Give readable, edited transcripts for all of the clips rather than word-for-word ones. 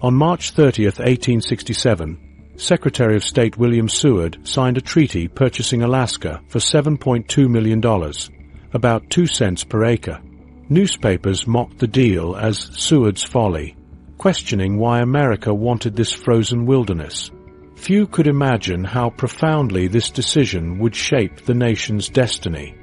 On March 30, 1867, Secretary of State William Seward signed a treaty purchasing Alaska for $7.2 million, about 2 cents per acre. Newspapers mocked the deal as SEWARD'S folly, questioning why America wanted this frozen wilderness. Few could imagine how profoundly this decision would shape the nation's destiny.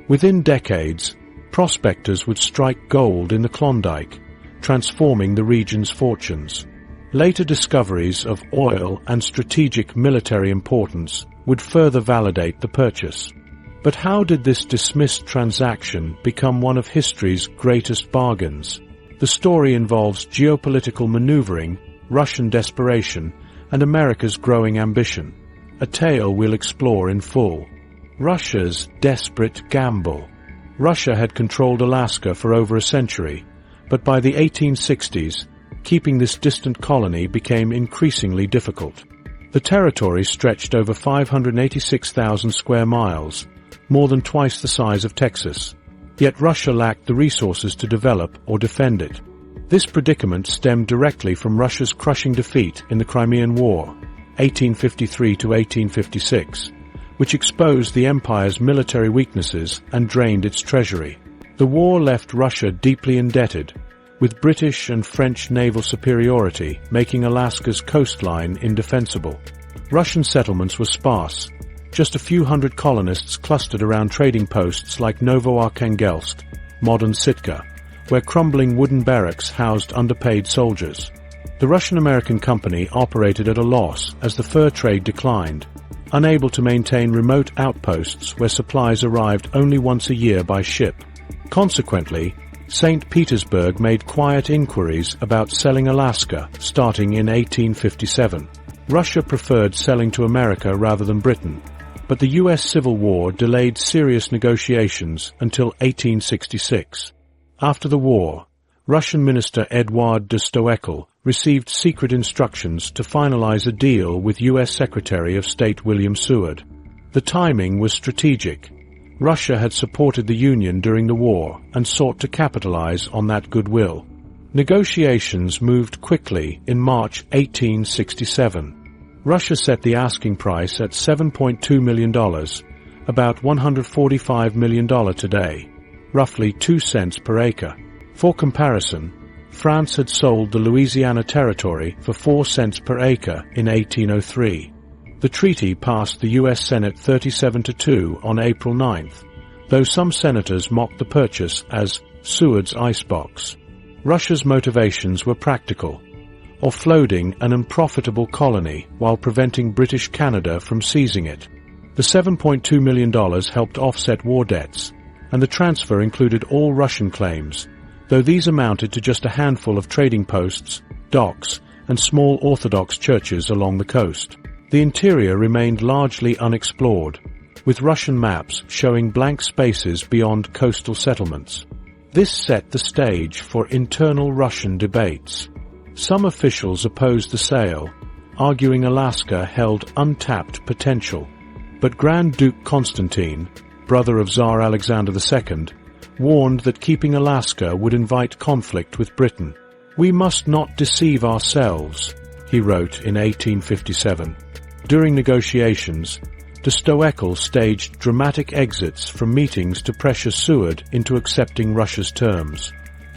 Within decades, prospectors would strike gold in the Klondike, transforming the region's fortunes. Later discoveries of oil and strategic military importance would further validate the purchase. But how did this dismissed transaction become one of history's greatest bargains? The story involves geopolitical maneuvering, Russian desperation, and America's growing ambition. A tale we'll explore in full. Russia's desperate gamble. Russia had controlled Alaska for over a century, but by the 1860s, keeping this distant colony became increasingly difficult. The territory stretched over 586,000 square miles, more than twice the size of Texas. Yet Russia lacked the resources to develop or defend it. This predicament stemmed directly from Russia's crushing defeat in the Crimean War, 1853 to 1856, which exposed the empire's military weaknesses and drained its treasury. The war left Russia deeply indebted, with British and French naval superiority making Alaska's coastline indefensible. Russian settlements were sparse. Just a few hundred colonists clustered around trading posts like Novoarkhangelsk, modern Sitka, where crumbling wooden barracks housed underpaid soldiers. The Russian-American company operated at a loss as the fur trade declined, unable to maintain remote outposts where supplies arrived only once a year by ship. Consequently, St. Petersburg made quiet inquiries about selling Alaska starting in 1857. Russia preferred selling to America rather than Britain, but the U.S. Civil War delayed serious negotiations until 1866. After the war, Russian Minister Eduard de Stoeckel received secret instructions to finalize a deal with U.S. Secretary of State William Seward. The timing was strategic. Russia had supported the Union during the war and sought to capitalize on that goodwill. Negotiations moved quickly in March 1867. Russia set the asking price at $7.2 million, about $145 million today, roughly 2 cents per acre. For comparison, France had sold the Louisiana Territory for 4 cents per acre in 1803. The treaty passed the U.S. Senate 37-2 on April 9th, though some senators mocked the purchase as Seward's icebox. Russia's motivations were practical: offloading an unprofitable colony while preventing British Canada from seizing it. The $7.2 million helped offset war debts, and the transfer included all Russian claims, though these amounted to just a handful of trading posts, docks, and small Orthodox churches along the coast. The interior remained largely unexplored, with Russian maps showing blank spaces beyond coastal settlements. This set the stage for internal Russian debates. Some officials opposed the sale, arguing Alaska held untapped potential. But Grand Duke Constantine, brother of Tsar Alexander II, warned that keeping Alaska would invite conflict with Britain. "We must not deceive ourselves," he wrote in 1857. During negotiations, de Stoeckel staged dramatic exits from meetings to pressure Seward into accepting Russia's terms.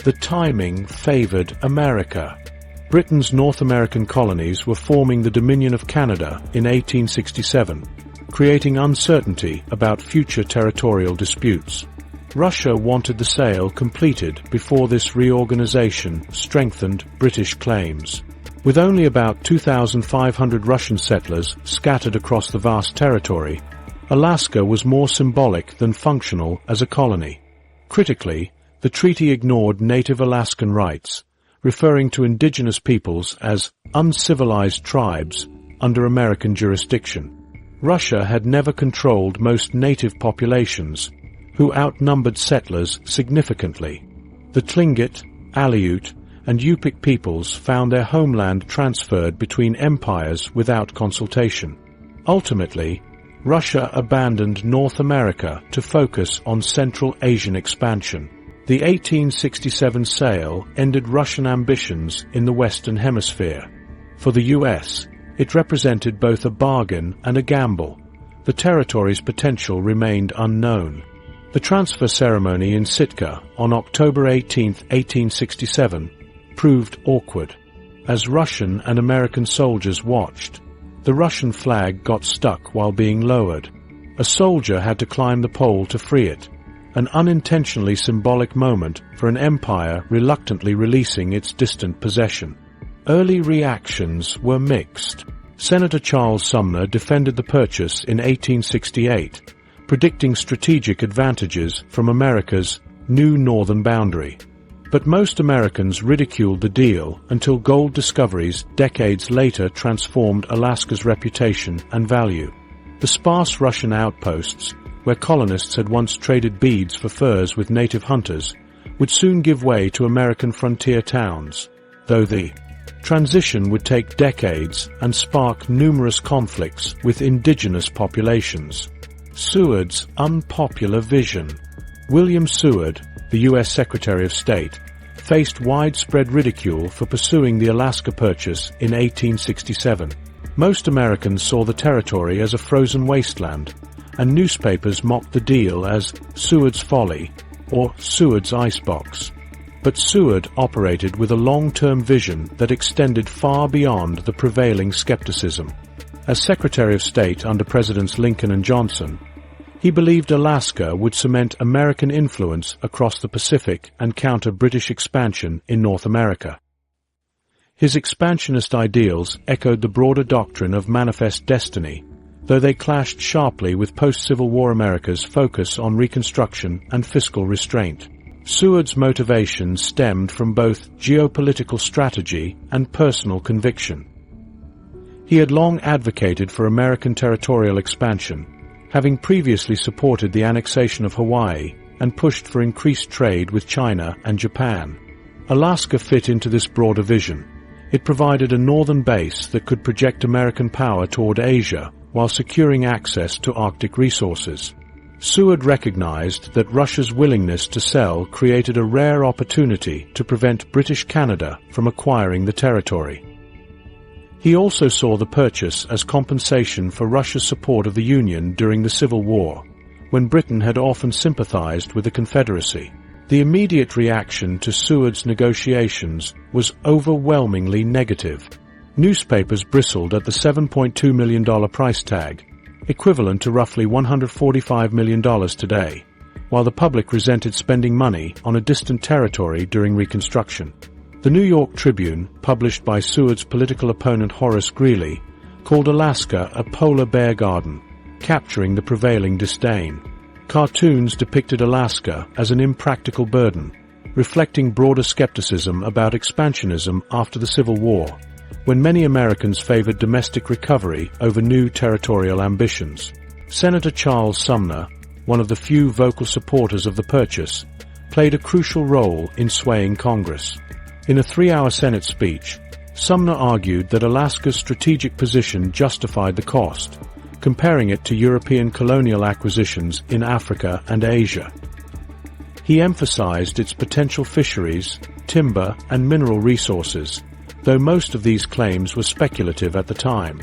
The timing favored America. Britain's North American colonies were forming the Dominion of Canada in 1867, creating uncertainty about future territorial disputes. Russia wanted the sale completed before this reorganization strengthened British claims. With only about 2,500 Russian settlers scattered across the vast territory, Alaska was more symbolic than functional as a colony. Critically, the treaty ignored native Alaskan rights, referring to indigenous peoples as uncivilized tribes under American jurisdiction. Russia had never controlled most native populations, who outnumbered settlers significantly. The Tlingit, Aleut, and Yupik peoples found their homeland transferred between empires without consultation. Ultimately, Russia abandoned North America to focus on Central Asian expansion. The 1867 sale ended Russian ambitions in the Western Hemisphere. For the US, it represented both a bargain and a gamble. The territory's potential remained unknown. The transfer ceremony in Sitka on October 18, 1867, proved awkward. As Russian and American soldiers watched, the Russian flag got stuck while being lowered. A soldier had to climb the pole to free it, an unintentionally symbolic moment for an empire reluctantly releasing its distant possession. Early reactions were mixed. Senator Charles Sumner defended the purchase in 1868, predicting strategic advantages from America's new northern boundary. But most Americans ridiculed the deal until gold discoveries decades later transformed Alaska's reputation and value. The sparse Russian outposts, where colonists had once traded beads for furs with native hunters, would soon give way to American frontier towns, though the transition would take decades and spark numerous conflicts with indigenous populations. Seward's unpopular vision. William Seward, the U.S. Secretary of State, faced widespread ridicule for pursuing the Alaska Purchase in 1867. Most Americans saw the territory as a frozen wasteland, and newspapers mocked the deal as Seward's Folly or Seward's Icebox. But Seward operated with a long-term vision that extended far beyond the prevailing skepticism. As Secretary of State under Presidents Lincoln and Johnson, he believed Alaska would cement American influence across the Pacific and counter British expansion in North America. His expansionist ideals echoed the broader doctrine of manifest destiny, though they clashed sharply with post-Civil War America's focus on Reconstruction and fiscal restraint. Seward's motivations stemmed from both geopolitical strategy and personal conviction. He had long advocated for American territorial expansion, having previously supported the annexation of Hawaii and pushed for increased trade with China and Japan. Alaska fit into this broader vision. It provided a northern base that could project American power toward Asia while securing access to Arctic resources. Seward recognized that Russia's willingness to sell created a rare opportunity to prevent British Canada from acquiring the territory. He also saw the purchase as compensation for Russia's support of the Union during the Civil War, when Britain had often sympathized with the Confederacy. The immediate reaction to Seward's negotiations was overwhelmingly negative. Newspapers bristled at the $7.2 million price tag, equivalent to roughly $145 million today, while the public resented spending money on a distant territory during Reconstruction. The New York Tribune, published by Seward's political opponent Horace Greeley, called Alaska a polar bear garden, capturing the prevailing disdain. Cartoons depicted Alaska as an impractical burden, reflecting broader skepticism about expansionism after the Civil War, when many Americans favored domestic recovery over new territorial ambitions. Senator Charles Sumner, one of the few vocal supporters of the purchase, played a crucial role in swaying Congress. In a 3-hour Senate speech, Sumner argued that Alaska's strategic position justified the cost, comparing it to European colonial acquisitions in Africa and Asia. He emphasized its potential fisheries, timber, and mineral resources, though most of these claims were speculative at the time.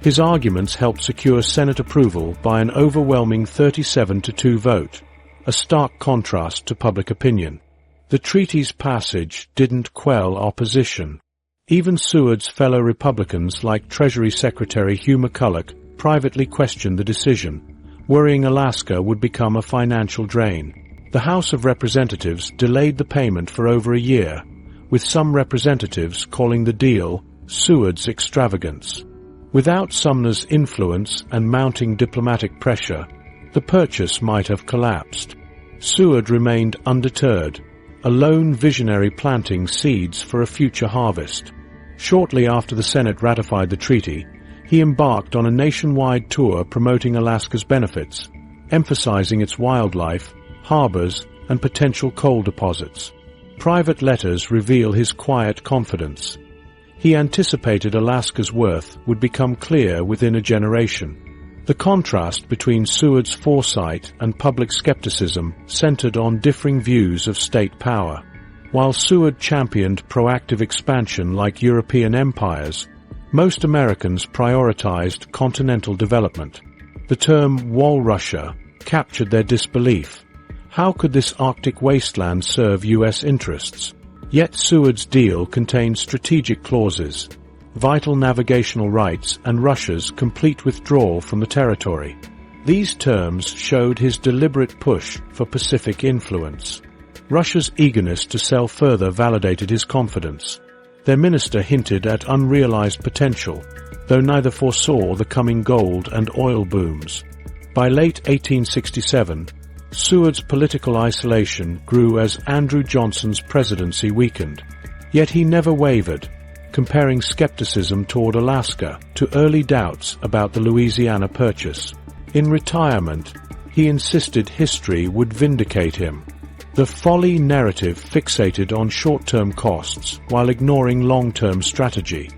His arguments helped secure Senate approval by an overwhelming 37-2 vote, a stark contrast to public opinion. The treaty's passage didn't quell opposition. Even Seward's fellow Republicans like Treasury Secretary Hugh McCulloch privately questioned the decision, worrying Alaska would become a financial drain. The House of Representatives delayed the payment for over a year, with some representatives calling the deal Seward's extravagance. Without Sumner's influence and mounting diplomatic pressure, the purchase might have collapsed. Seward remained undeterred, a lone visionary planting seeds for a future harvest. Shortly after the Senate ratified the treaty, he embarked on a nationwide tour promoting Alaska's benefits, emphasizing its wildlife, harbors, and potential coal deposits. Private letters reveal his quiet confidence. He anticipated Alaska's worth would become clear within a generation. The contrast between Seward's foresight and public skepticism centered on differing views of state power. While Seward championed proactive expansion like European empires, most Americans prioritized continental development. The term Wall-Russia captured their disbelief. How could this Arctic wasteland serve U.S. interests? Yet Seward's deal contained strategic clauses, vital navigational rights, and Russia's complete withdrawal from the territory. These terms showed his deliberate push for Pacific influence. Russia's eagerness to sell further validated his confidence. Their minister hinted at unrealized potential, though neither foresaw the coming gold and oil booms. By late 1867, Seward's political isolation grew as Andrew Johnson's presidency weakened. Yet he never wavered, comparing skepticism toward Alaska to early doubts about the Louisiana Purchase. In retirement, he insisted history would vindicate him. The folly narrative fixated on short-term costs while ignoring long-term strategy.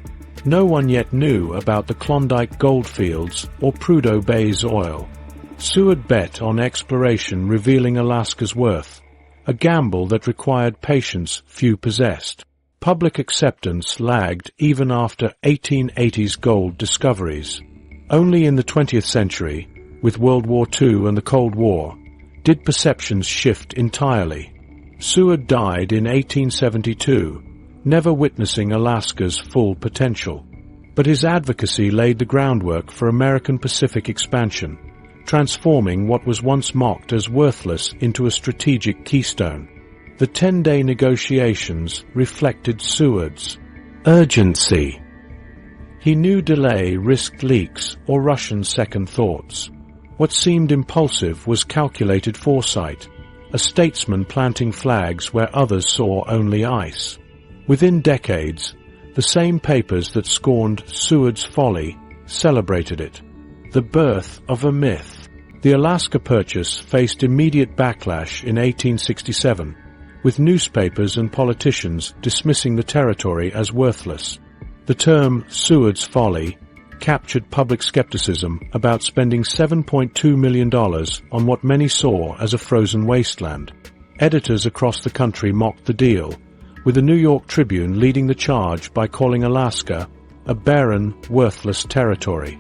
No one yet knew about the Klondike goldfields or Prudhoe Bay's oil. Seward bet on exploration revealing Alaska's worth, a gamble that required patience few possessed. Public acceptance lagged even after 1880s gold discoveries. Only in the 20th century, with World War II and the Cold War, did perceptions shift entirely. Seward died in 1872, never witnessing Alaska's full potential. But his advocacy laid the groundwork for American Pacific expansion, transforming what was once mocked as worthless into a strategic keystone. The 10-day negotiations reflected Seward's urgency. He knew delay risked leaks or Russian second thoughts. What seemed impulsive was calculated foresight, a statesman planting flags where others saw only ice. Within decades, the same papers that scorned Seward's folly celebrated it. The birth of a myth. The Alaska Purchase faced immediate backlash in 1867, with newspapers and politicians dismissing the territory as worthless. The term Seward's Folly captured public skepticism about spending $7.2 million on what many saw as a frozen wasteland. Editors across the country mocked the deal, with the New York Tribune leading the charge by calling Alaska a barren, worthless territory.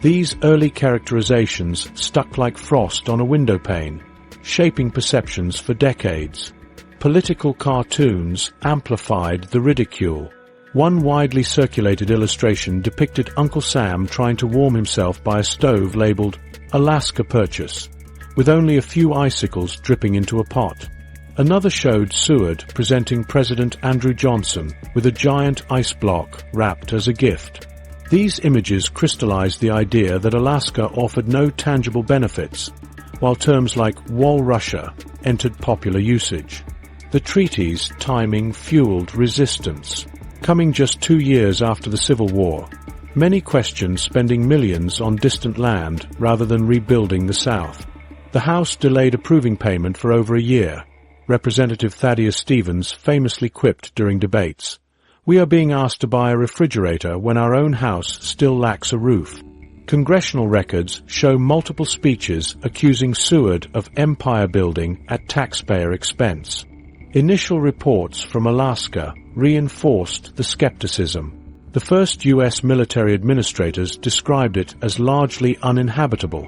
These early characterizations stuck like frost on a windowpane, shaping perceptions for decades. Political cartoons amplified the ridicule. One widely circulated illustration depicted Uncle Sam trying to warm himself by a stove labeled Alaska Purchase, with only a few icicles dripping into a pot. Another showed Seward presenting President Andrew Johnson with a giant ice block wrapped as a gift. These images crystallized the idea that Alaska offered no tangible benefits, while terms like Wall-Russia entered popular usage. The treaty's timing fueled resistance. Coming just 2 years after the Civil War, many questioned spending millions on distant land rather than rebuilding the South. The House delayed approving payment for over a year. Representative Thaddeus Stevens famously quipped during debates, "We are being asked to buy a refrigerator when our own house still lacks a roof." Congressional records show multiple speeches accusing Seward of empire building at taxpayer expense. Initial reports from Alaska reinforced the skepticism. The first U.S. military administrators described it as largely uninhabitable,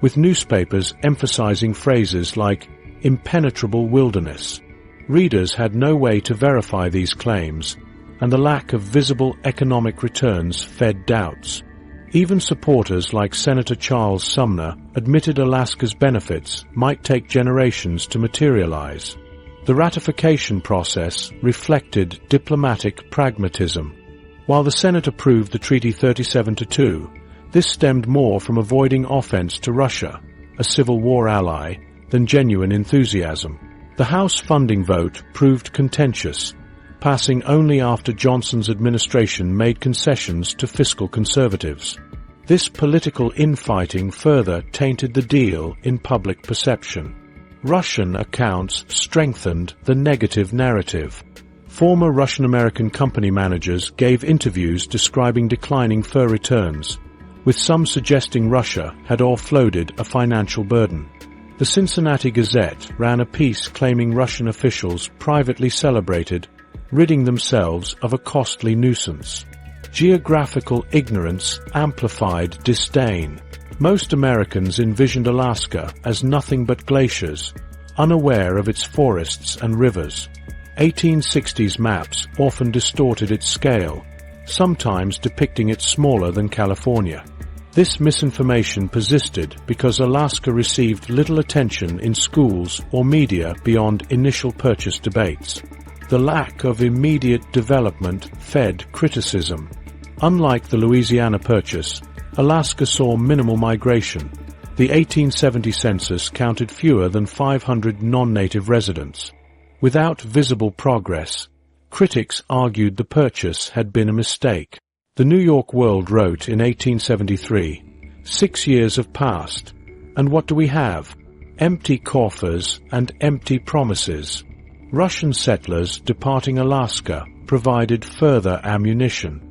with newspapers emphasizing phrases like impenetrable wilderness. Readers had no way to verify these claims, and the lack of visible economic returns fed doubts. Even supporters like Senator Charles Sumner admitted Alaska's benefits might take generations to materialize. The ratification process reflected diplomatic pragmatism. While the Senate approved the treaty 37-2, this stemmed more from avoiding offense to Russia, a Civil War ally, than genuine enthusiasm. The House funding vote proved contentious, passing only after Johnson's administration made concessions to fiscal conservatives. This political infighting further tainted the deal in public perception. Russian accounts strengthened the negative narrative. Former Russian-American company managers gave interviews describing declining fur returns, with some suggesting Russia had offloaded a financial burden. The Cincinnati Gazette ran a piece claiming Russian officials privately celebrated ridding themselves of a costly nuisance. Geographical ignorance amplified disdain. Most Americans envisioned Alaska as nothing but glaciers, unaware of its forests and rivers. 1860s maps often distorted its scale, sometimes depicting it smaller than California. This misinformation persisted because Alaska received little attention in schools or media beyond initial purchase debates. The lack of immediate development fed criticism. Unlike the Louisiana Purchase, Alaska saw minimal migration. The 1870 census counted fewer than 500 non-native residents. Without visible progress, critics argued the purchase had been a mistake. The New York World wrote in 1873, "6 years have passed, and what do we have? Empty coffers and empty promises." Russian settlers departing Alaska provided further ammunition.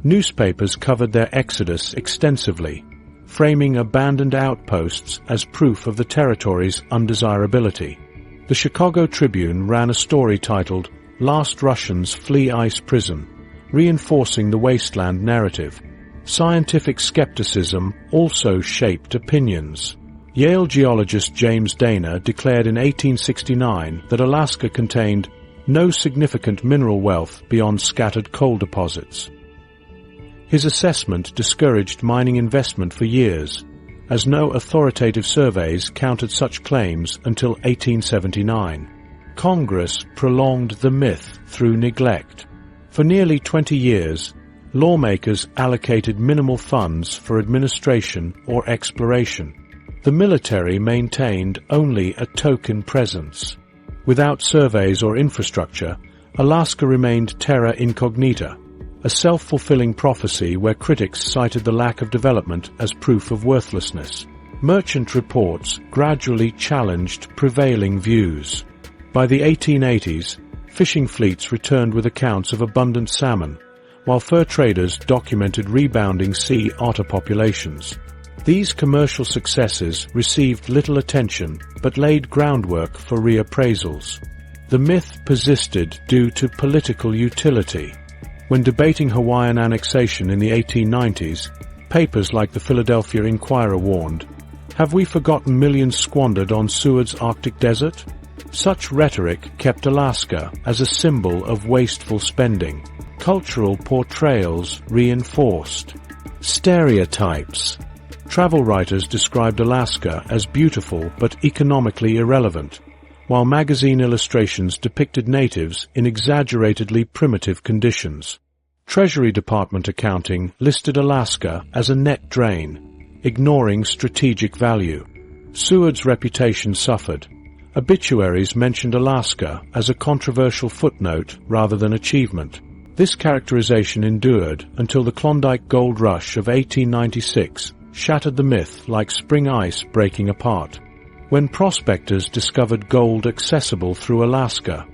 Newspapers covered their exodus extensively, framing abandoned outposts as proof of the territory's undesirability. The Chicago Tribune ran a story titled, "Last Russians Flee Ice Prison," reinforcing the wasteland narrative. Scientific skepticism also shaped opinions. Yale geologist James Dana declared in 1869 that Alaska contained no significant mineral wealth beyond scattered coal deposits. His assessment discouraged mining investment for years, as no authoritative surveys countered such claims until 1879. Congress prolonged the myth through neglect. For nearly 20 years, lawmakers allocated minimal funds for administration or exploration. The military maintained only a token presence. Without surveys or infrastructure, Alaska remained terra incognita, a self-fulfilling prophecy where critics cited the lack of development as proof of worthlessness. Merchant reports gradually challenged prevailing views. By the 1880s, fishing fleets returned with accounts of abundant salmon, while fur traders documented rebounding sea otter populations. These commercial successes received little attention but laid groundwork for reappraisals. The myth persisted due to political utility. When debating Hawaiian annexation in the 1890s, papers like the Philadelphia Inquirer warned, "Have we forgotten millions squandered on Seward's Arctic desert?" Such rhetoric kept Alaska as a symbol of wasteful spending. Cultural portrayals reinforced stereotypes. Travel writers described Alaska as beautiful but economically irrelevant, while magazine illustrations depicted natives in exaggeratedly primitive conditions. Treasury Department accounting listed Alaska as a net drain, ignoring strategic value. Seward's reputation suffered. Obituaries mentioned Alaska as a controversial footnote rather than achievement. This characterization endured until the Klondike gold rush of 1896 shattered the myth like spring ice breaking apart. When prospectors discovered gold accessible through Alaska,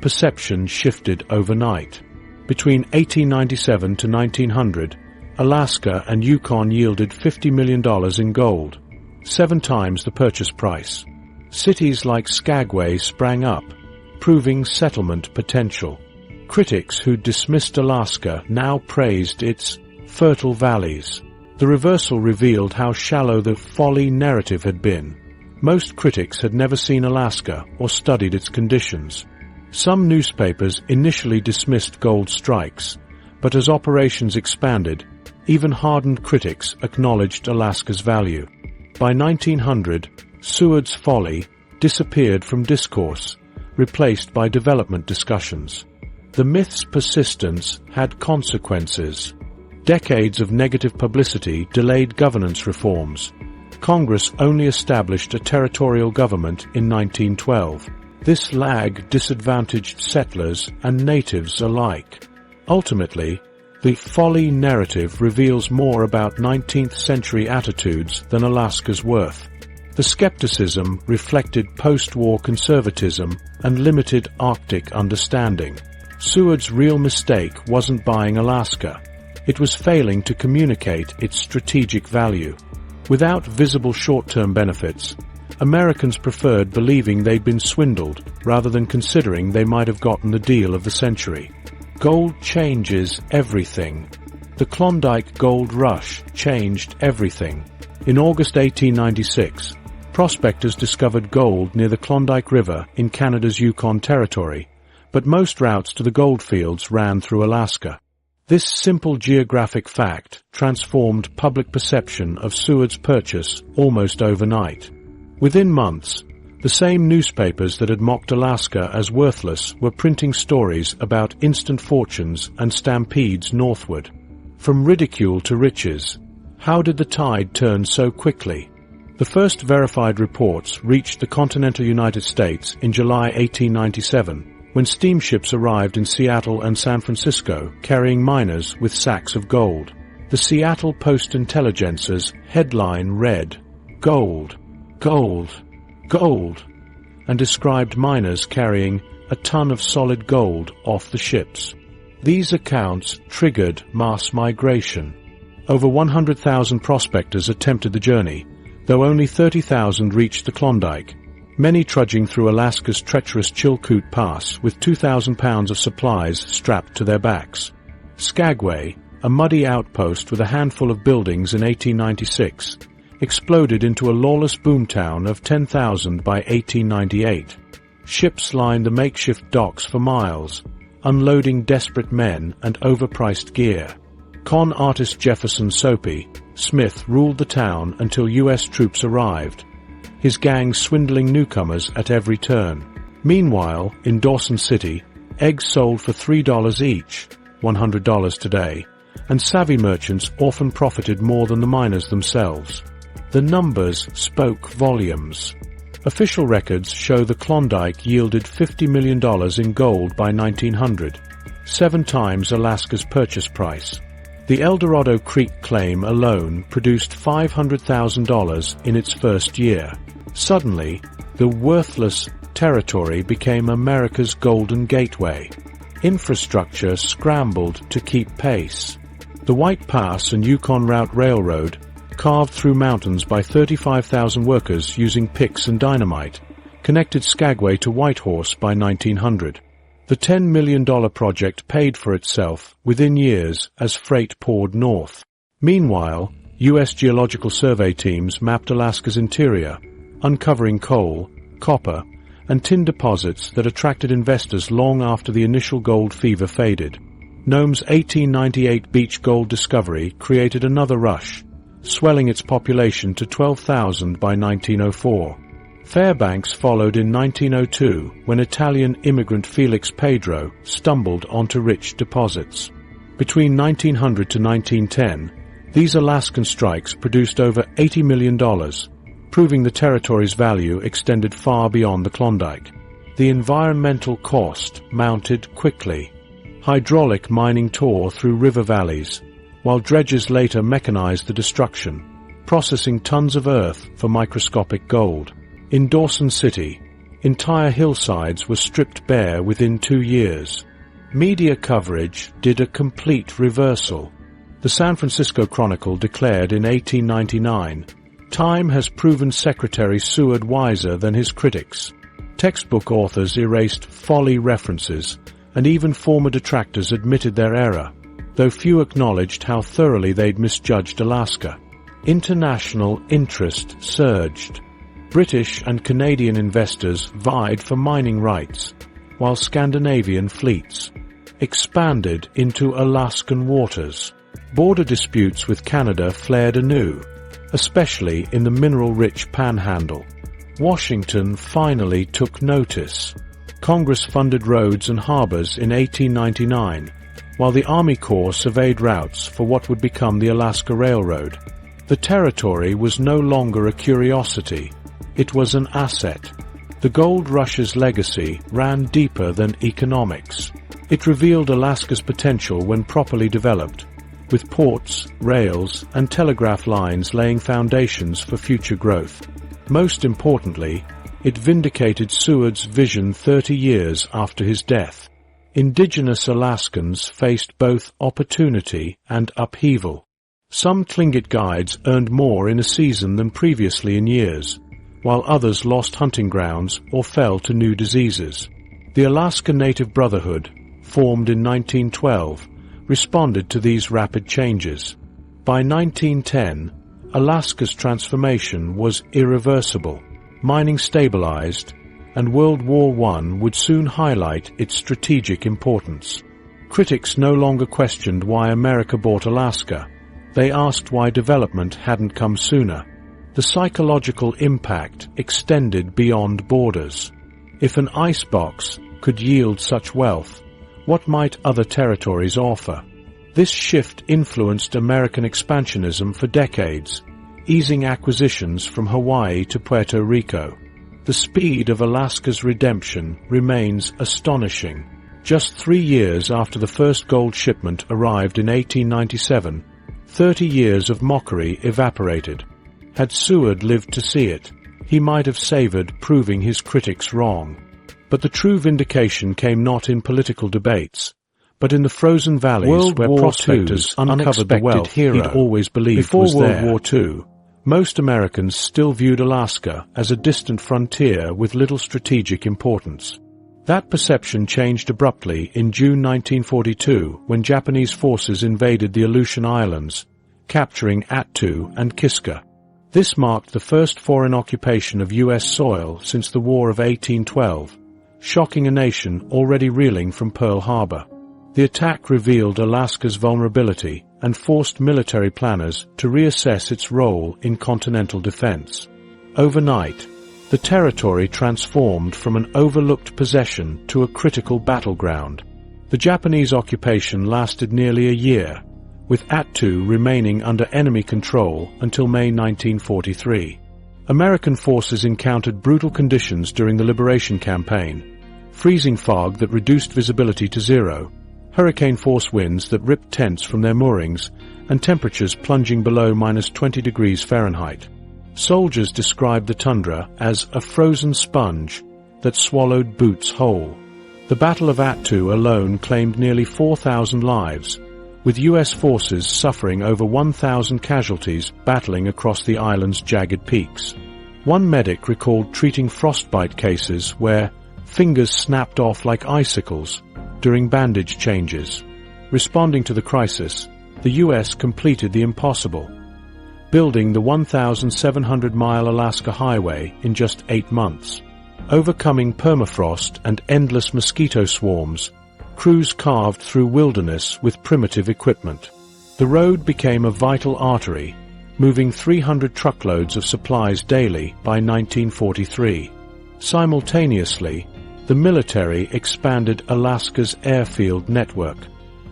perception shifted overnight. Between 1897 to 1900, Alaska and Yukon yielded $50 million in gold, 7 times the purchase price. Cities like Skagway sprang up, proving settlement potential. Critics who dismissed Alaska now praised its fertile valleys. The reversal revealed how shallow the folly narrative had been. Most critics had never seen Alaska or studied its conditions. Some newspapers initially dismissed gold strikes, but as operations expanded, even hardened critics acknowledged Alaska's value. By 1900, Seward's Folly disappeared from discourse, replaced by development discussions. The myth's persistence had consequences. Decades of negative publicity delayed governance reforms. Congress only established a territorial government in 1912. This lag disadvantaged settlers and natives alike. Ultimately, the folly narrative reveals more about 19th century attitudes than Alaska's worth. The skepticism reflected post-war conservatism and limited Arctic understanding. Seward's real mistake wasn't buying Alaska. It was failing to communicate its strategic value. Without visible short-term benefits, Americans preferred believing they'd been swindled rather than considering they might have gotten the deal of the century. Gold changes everything. The Klondike gold rush changed everything. In August 1896, prospectors discovered gold near the Klondike River in Canada's Yukon Territory, but most routes to the goldfields ran through Alaska. This simple geographic fact transformed public perception of Seward's purchase almost overnight. Within months, the same newspapers that had mocked Alaska as worthless were printing stories about instant fortunes and stampedes northward. From ridicule to riches, how did the tide turn so quickly? The first verified reports reached the continental United States in July 1897, when steamships arrived in Seattle and San Francisco carrying miners with sacks of gold. The Seattle Post-Intelligencer's headline read, "Gold, gold, gold," and described miners carrying a ton of solid gold off the ships. These accounts triggered mass migration. Over 100,000 prospectors attempted the journey, though only 30,000 reached the Klondike, many trudging through Alaska's treacherous Chilkoot Pass with 2,000 pounds of supplies strapped to their backs. Skagway, a muddy outpost with a handful of buildings in 1896, exploded into a lawless boomtown of 10,000 by 1898. Ships lined the makeshift docks for miles, unloading desperate men and overpriced gear. Con artist Jefferson Soapy Smith ruled the town until U.S. troops arrived, his gang swindling newcomers at every turn. Meanwhile, in Dawson City, eggs sold for $3 each, $100 today, and savvy merchants often profited more than the miners themselves. The numbers spoke volumes. Official records show the Klondike yielded $50 million in gold by 1900, 7 times Alaska's purchase price. The El Dorado Creek claim alone produced $500,000 in its first year. Suddenly, the worthless territory became America's golden gateway. Infrastructure scrambled to keep pace. The White Pass and Yukon Route Railroad, carved through mountains by 35,000 workers using picks and dynamite, connected Skagway to Whitehorse by 1900. The $10 million project paid for itself within years as freight poured north. Meanwhile, U.S. Geological Survey teams mapped Alaska's interior, uncovering coal, copper, and tin deposits that attracted investors long after the initial gold fever faded. Nome's 1898 beach gold discovery created another rush, swelling its population to 12,000 by 1904. Fairbanks followed in 1902 when Italian immigrant Felix Pedro stumbled onto rich deposits. Between 1900 to 1910, these Alaskan strikes produced over $80 million, proving the territory's value extended far beyond the Klondike. The environmental cost mounted quickly. Hydraulic mining tore through river valleys, while dredges later mechanized the destruction, processing tons of earth for microscopic gold. In Dawson City, entire hillsides were stripped bare within 2 years. Media coverage did a complete reversal. The San Francisco Chronicle declared in 1899, "Time has proven Secretary Seward wiser than his critics." Textbook authors erased folly references, and even former detractors admitted their error, though few acknowledged how thoroughly they'd misjudged Alaska. International interest surged. British and Canadian investors vied for mining rights, while Scandinavian fleets expanded into Alaskan waters. Border disputes with Canada flared anew, especially in the mineral-rich Panhandle. Washington finally took notice. Congress funded roads and harbors in 1899, while the Army Corps surveyed routes for what would become the Alaska Railroad. The territory was no longer a curiosity. It was an asset. The gold rush's legacy ran deeper than economics. It revealed Alaska's potential when properly developed, with ports, rails, and telegraph lines laying foundations for future growth. Most importantly, it vindicated Seward's vision 30 years after his death. Indigenous Alaskans faced both opportunity and upheaval. Some Tlingit guides earned more in a season than previously in years, while others lost hunting grounds or fell to new diseases. The Alaska Native Brotherhood, formed in 1912, responded to these rapid changes. By 1910, Alaska's transformation was irreversible. Mining stabilized, and World War I would soon highlight its strategic importance. Critics no longer questioned why America bought Alaska. They asked why development hadn't come sooner. The psychological impact extended beyond borders. If an icebox could yield such wealth, what might other territories offer? This shift influenced American expansionism for decades, easing acquisitions from Hawaii to Puerto Rico. The speed of Alaska's redemption remains astonishing. Just 3 years after the first gold shipment arrived in 1897, 30 years of mockery evaporated. Had Seward lived to see it, he might have savored proving his critics wrong. But the true vindication came not in political debates, but in the frozen valleys where prospectors uncovered the wealth he'd always believed was there. Before World War II, most Americans still viewed Alaska as a distant frontier with little strategic importance. That perception changed abruptly in June 1942 when Japanese forces invaded the Aleutian Islands, capturing Attu and Kiska. This marked the first foreign occupation of U.S. soil since the War of 1812, shocking a nation already reeling from Pearl Harbor. The attack revealed Alaska's vulnerability and forced military planners to reassess its role in continental defense. Overnight, the territory transformed from an overlooked possession to a critical battleground. The Japanese occupation lasted nearly a year, with Attu remaining under enemy control until May 1943. American forces encountered brutal conditions during the Liberation Campaign: freezing fog that reduced visibility to zero, hurricane-force winds that ripped tents from their moorings, and temperatures plunging below -20 degrees Fahrenheit. Soldiers described the tundra as a frozen sponge that swallowed boots whole. The Battle of Attu alone claimed nearly 4,000 lives, with U.S. forces suffering over 1,000 casualties battling across the island's jagged peaks. One medic recalled treating frostbite cases where fingers snapped off like icicles during bandage changes. Responding to the crisis, the U.S. completed the impossible, building the 1,700-mile Alaska Highway in just 8 months. Overcoming permafrost and endless mosquito swarms, crews carved through wilderness with primitive equipment. The road became a vital artery, moving 300 truckloads of supplies daily by 1943. Simultaneously, the military expanded Alaska's airfield network.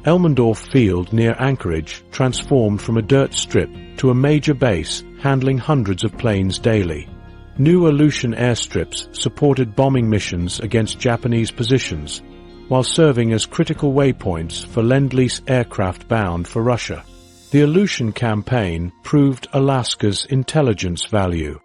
Elmendorf Field near Anchorage transformed from a dirt strip to a major base handling hundreds of planes daily. New Aleutian airstrips supported bombing missions against Japanese positions, while serving as critical waypoints for Lend-Lease aircraft bound for Russia. The Aleutian campaign proved Alaska's intelligence value.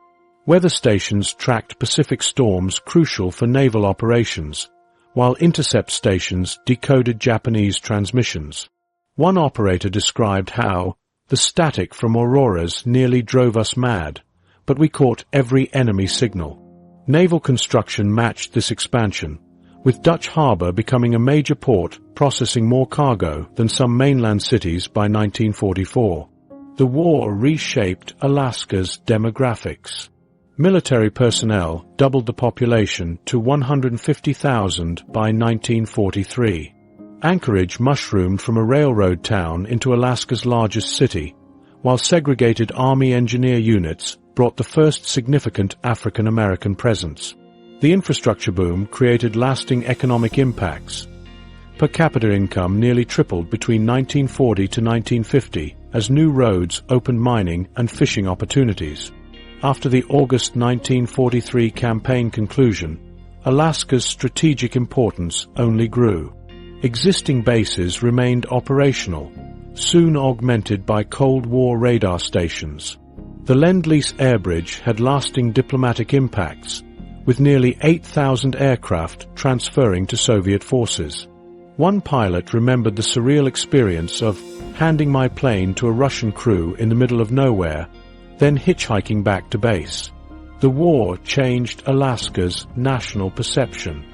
Weather stations tracked Pacific storms crucial for naval operations, while intercept stations decoded Japanese transmissions. One operator described how the static from auroras nearly drove us mad, but we caught every enemy signal. Naval construction matched this expansion, with Dutch Harbor becoming a major port processing more cargo than some mainland cities by 1944. The war reshaped Alaska's demographics. Military personnel doubled the population to 150,000 by 1943. Anchorage mushroomed from a railroad town into Alaska's largest city, while segregated Army engineer units brought the first significant African American presence. The infrastructure boom created lasting economic impacts. Per capita income nearly tripled between 1940 to 1950 as new roads opened mining and fishing opportunities. After the August 1943 campaign conclusion, Alaska's strategic importance only grew. Existing bases remained operational, soon augmented by Cold War radar stations. The Lend-Lease airbridge had lasting diplomatic impacts, with nearly 8,000 aircraft transferring to Soviet forces. One pilot remembered the surreal experience of handing my plane to a Russian crew in the middle of nowhere, then hitchhiking back to base. The war changed Alaska's national perception.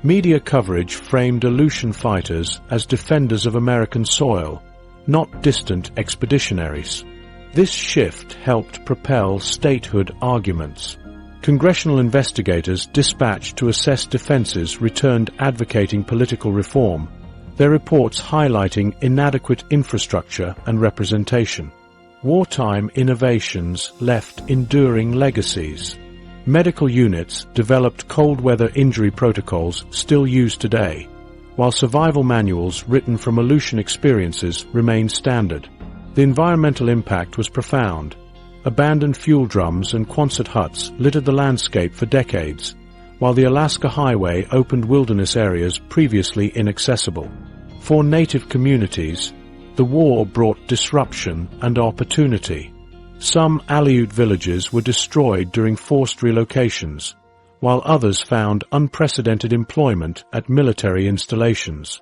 Media coverage framed Aleutian fighters as defenders of American soil, not distant expeditionaries. This shift helped propel statehood arguments. Congressional investigators dispatched to assess defenses returned advocating political reform, their reports highlighting inadequate infrastructure and representation. Wartime innovations left enduring legacies. Medical units developed cold weather injury protocols still used today, while survival manuals written from Aleutian experiences remain standard. The environmental impact was profound. Abandoned fuel drums and Quonset huts littered the landscape for decades, while the Alaska Highway opened wilderness areas previously inaccessible. For native communities, the war brought disruption and opportunity. Some Aleut villages were destroyed during forced relocations, while others found unprecedented employment at military installations.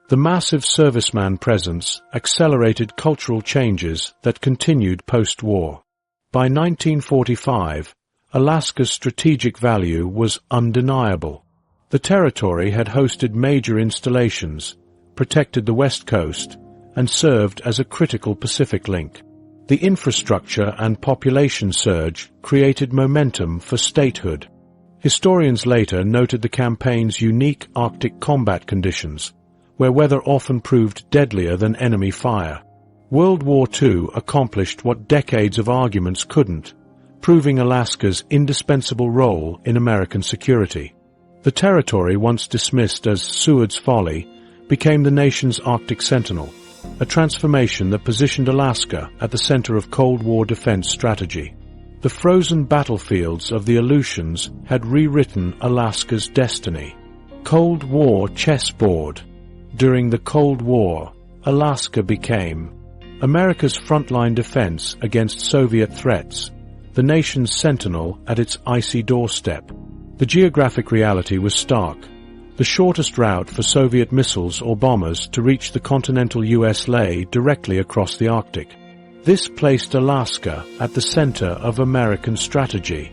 The massive serviceman presence accelerated cultural changes that continued post-war. By 1945, Alaska's strategic value was undeniable. The territory had hosted major installations, protected the West Coast, and served as a critical Pacific link. The infrastructure and population surge created momentum for statehood. Historians later noted the campaign's unique Arctic combat conditions, where weather often proved deadlier than enemy fire. World War II accomplished what decades of arguments couldn't, proving Alaska's indispensable role in American security. The territory, once dismissed as SEWARD'S Folly, became the nation's Arctic Sentinel, a transformation that positioned Alaska at the center of Cold War defense strategy. The frozen battlefields of the Aleutians had rewritten Alaska's destiny. Cold War chessboard. During the Cold War, Alaska became America's frontline defense against Soviet threats, the nation's sentinel at its icy doorstep. The geographic reality was stark. The shortest route for Soviet missiles or bombers to reach the continental U.S. lay directly across the Arctic. This placed Alaska at the center of American strategy.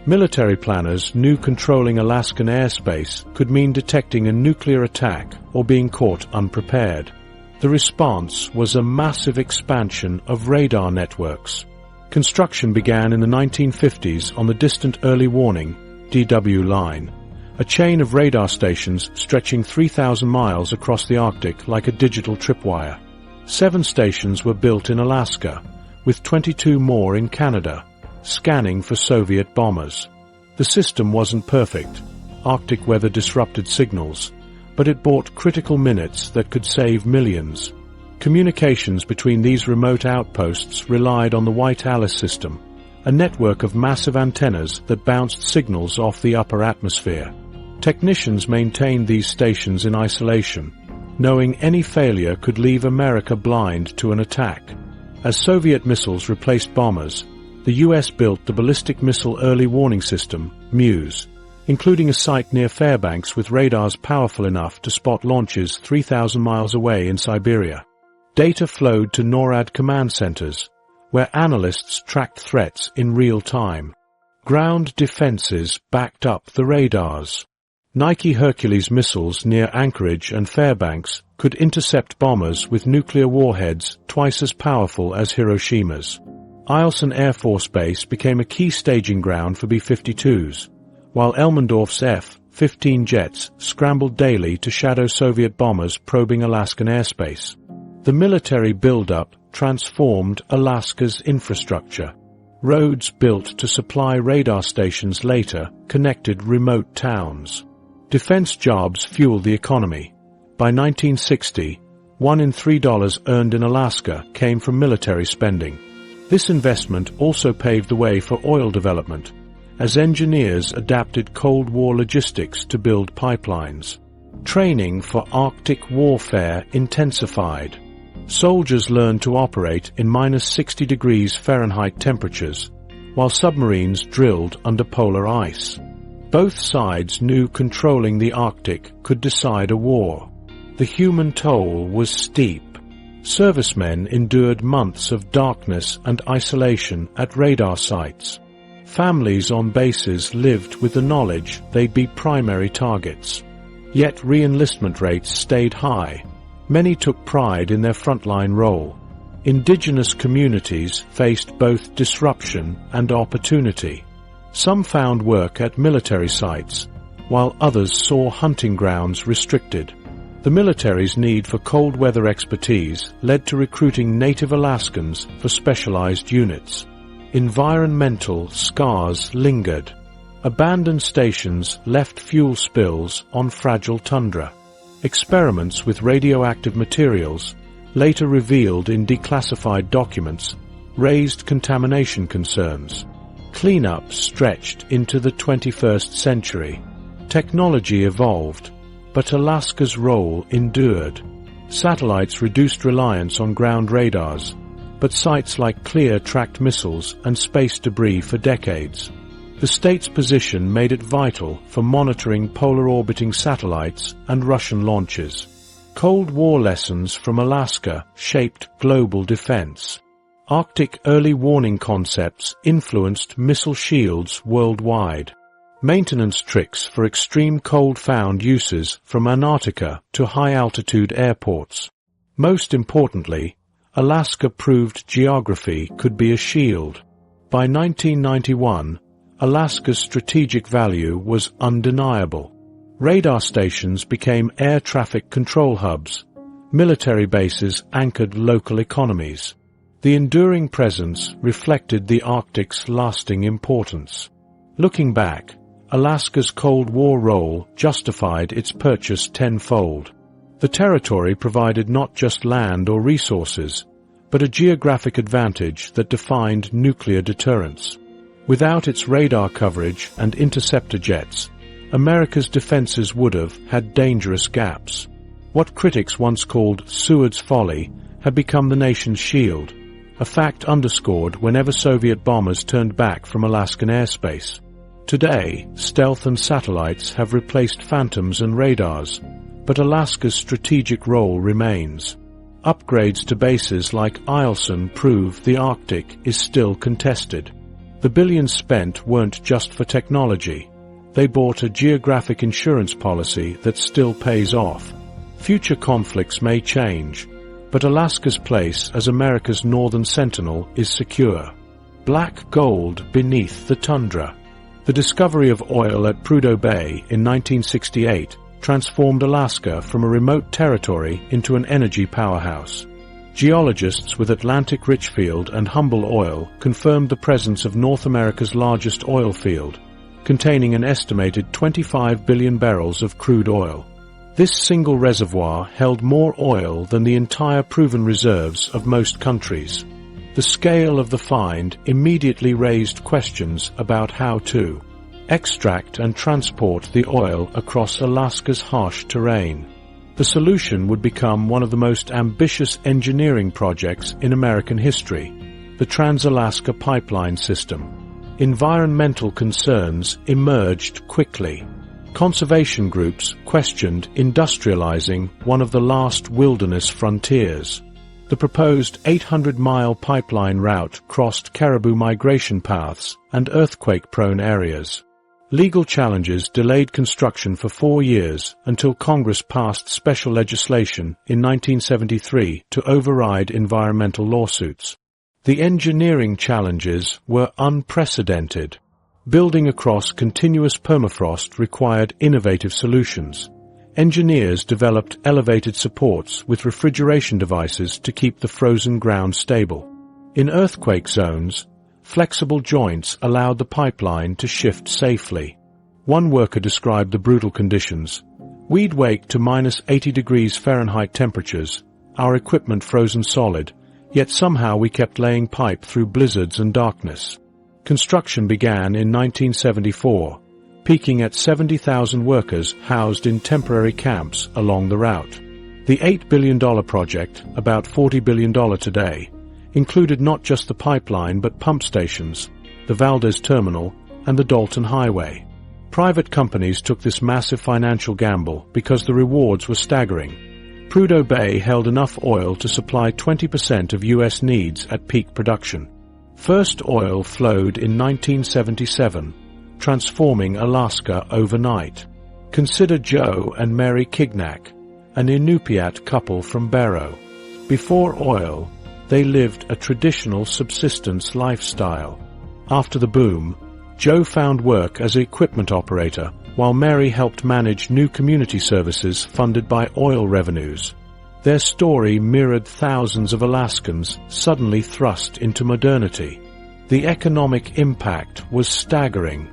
Military planners knew controlling Alaskan airspace could mean detecting a nuclear attack or being caught unprepared. The response was a massive expansion of radar networks. Construction began in the 1950s on the distant Early Warning (DW) line, a chain of radar stations stretching 3,000 miles across the Arctic like a digital tripwire. 7 stations were built in Alaska, with 22 more in Canada, scanning for Soviet bombers. The system wasn't perfect. Arctic weather disrupted signals, but it bought critical minutes that could save millions. Communications between these remote outposts relied on the White Alice system, a network of massive antennas that bounced signals off the upper atmosphere. Technicians maintained these stations in isolation, knowing any failure could leave America blind to an attack. As Soviet missiles replaced bombers, the U.S. built the Ballistic Missile Early Warning System, MUSE, including a site near Fairbanks with radars powerful enough to spot launches 3,000 miles away in Siberia. Data flowed to NORAD command centers, where analysts tracked threats in real time. Ground defenses backed up the radars. Nike Hercules missiles near Anchorage and Fairbanks could intercept bombers with nuclear warheads twice as powerful as Hiroshima's. Eielson Air Force Base became a key staging ground for B-52s, while Elmendorf's F-15 jets scrambled daily to shadow Soviet bombers probing Alaskan airspace. The military buildup transformed Alaska's infrastructure. Roads built to supply radar stations later connected remote towns. Defense jobs fueled the economy. By 1960, $1 in $3 earned in Alaska came from military spending. This investment also paved the way for oil development, as engineers adapted Cold War logistics to build pipelines. Training for Arctic warfare intensified. Soldiers learned to operate in -60 degrees Fahrenheit temperatures, while submarines drilled under polar ice. Both sides knew controlling the Arctic could decide a war. The human toll was steep. Servicemen endured months of darkness and isolation at radar sites. Families on bases lived with the knowledge they'd be primary targets. Yet re-enlistment rates stayed high. Many took pride in their frontline role. Indigenous communities faced both disruption and opportunity. Some found work at military sites, while others saw hunting grounds restricted. The military's need for cold weather expertise led to recruiting native Alaskans for specialized units. Environmental scars lingered. Abandoned stations left fuel spills on fragile tundra. Experiments with radioactive materials, later revealed in declassified documents, raised contamination concerns. Cleanup stretched into the 21st century. Technology evolved, but Alaska's role endured. Satellites reduced reliance on ground radars, but sites like Clear tracked missiles and space debris for decades. The state's position made it vital for monitoring polar orbiting satellites and Russian launches. Cold War lessons from Alaska shaped global defense. Arctic early warning concepts influenced missile shields worldwide. Maintenance tricks for extreme cold found uses from Antarctica to high-altitude airports. Most importantly, Alaska proved geography could be a shield. By 1991, Alaska's strategic value was undeniable. Radar stations became air traffic control hubs. Military bases anchored local economies. The enduring presence reflected the Arctic's lasting importance. Looking back, Alaska's Cold War role justified its purchase tenfold. The territory provided not just land or resources, but a geographic advantage that defined nuclear deterrence. Without its radar coverage and interceptor jets, America's defenses would have had dangerous gaps. What critics once called SEWARD'S folly had become the nation's shield, a fact underscored whenever Soviet bombers turned back from Alaskan airspace. Today, stealth and satellites have replaced phantoms and radars, but Alaska's strategic role remains. Upgrades to bases like Eielson prove the Arctic is still contested. The billions spent weren't just for technology. They bought a geographic insurance policy that still pays off. Future conflicts may change, but Alaska's place as America's northern sentinel is secure. Black gold beneath the tundra. The discovery of oil at Prudhoe Bay in 1968 transformed Alaska from a remote territory into an energy powerhouse. Geologists with Atlantic Richfield and Humble Oil confirmed the presence of North America's largest oil field, containing an estimated 25 billion barrels of crude oil. This single reservoir held more oil than the entire proven reserves of most countries. The scale of the find immediately raised questions about how to extract and transport the oil across Alaska's harsh terrain. The solution would become one of the most ambitious engineering projects in American history, the Trans-Alaska Pipeline System. Environmental concerns emerged quickly. Conservation groups questioned industrializing one of the last wilderness frontiers. The proposed 800-mile pipeline route crossed caribou migration paths and earthquake-prone areas. Legal challenges delayed construction for 4 years until Congress passed special legislation in 1973 to override environmental lawsuits. The engineering challenges were unprecedented. Building across continuous permafrost required innovative solutions. Engineers developed elevated supports with refrigeration devices to keep the frozen ground stable. In earthquake zones, flexible joints allowed the pipeline to shift safely. One worker described the brutal conditions. "We'd wake to minus 80 degrees Fahrenheit temperatures, our equipment frozen solid, yet somehow we kept laying pipe through blizzards and darkness." Construction began in 1974, peaking at 70,000 workers housed in temporary camps along the route. The $8 billion project, about $40 billion today, included not just the pipeline but pump stations, the Valdez Terminal, and the Dalton Highway. Private companies took this massive financial gamble because the rewards were staggering. Prudhoe Bay held enough oil to supply 20% of U.S. needs at peak production. First oil flowed in 1977, transforming Alaska overnight. Consider Joe and Mary Kignack, an Inupiat couple from Barrow. Before oil, they lived a traditional subsistence lifestyle. After the boom, Joe found work as an equipment operator, while Mary helped manage new community services funded by oil revenues. Their story mirrored thousands of Alaskans suddenly thrust into modernity. The economic impact was staggering.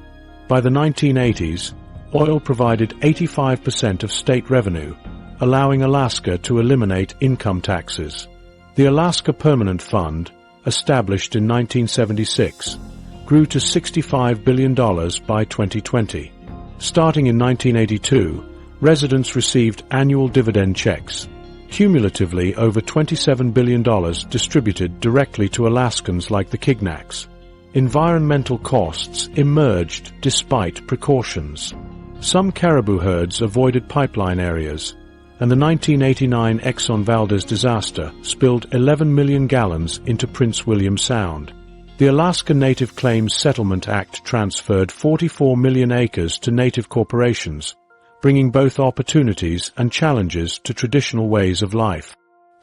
By the 1980s, oil provided 85% of state revenue, allowing Alaska to eliminate income taxes. The Alaska Permanent Fund, established in 1976, grew to $65 billion by 2020. Starting in 1982, residents received annual dividend checks, cumulatively over $27 billion distributed directly to Alaskans like the Kignacks. Environmental costs emerged despite precautions. Some caribou herds avoided pipeline areas, and the 1989 Exxon Valdez disaster spilled 11 million gallons into Prince William Sound. The Alaska Native Claims Settlement Act transferred 44 million acres to native corporations, bringing both opportunities and challenges to traditional ways of life.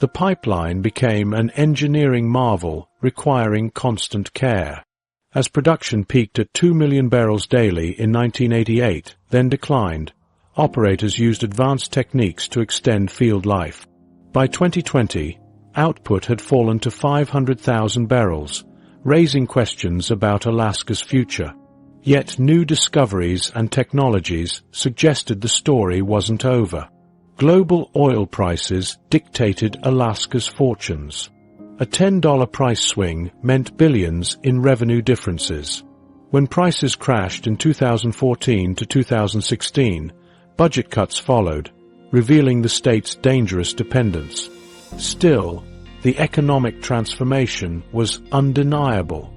The pipeline became an engineering marvel requiring constant care. As production peaked at 2 million barrels daily in 1988, then declined, operators used advanced techniques to extend field life. By 2020, output had fallen to 500,000 barrels, raising questions about Alaska's future. Yet new discoveries and technologies suggested the story wasn't over. Global oil prices dictated Alaska's fortunes. A $10 price swing meant billions in revenue differences. When prices crashed in 2014 to 2016, budget cuts followed, revealing the state's dangerous dependence. Still, the economic transformation was undeniable.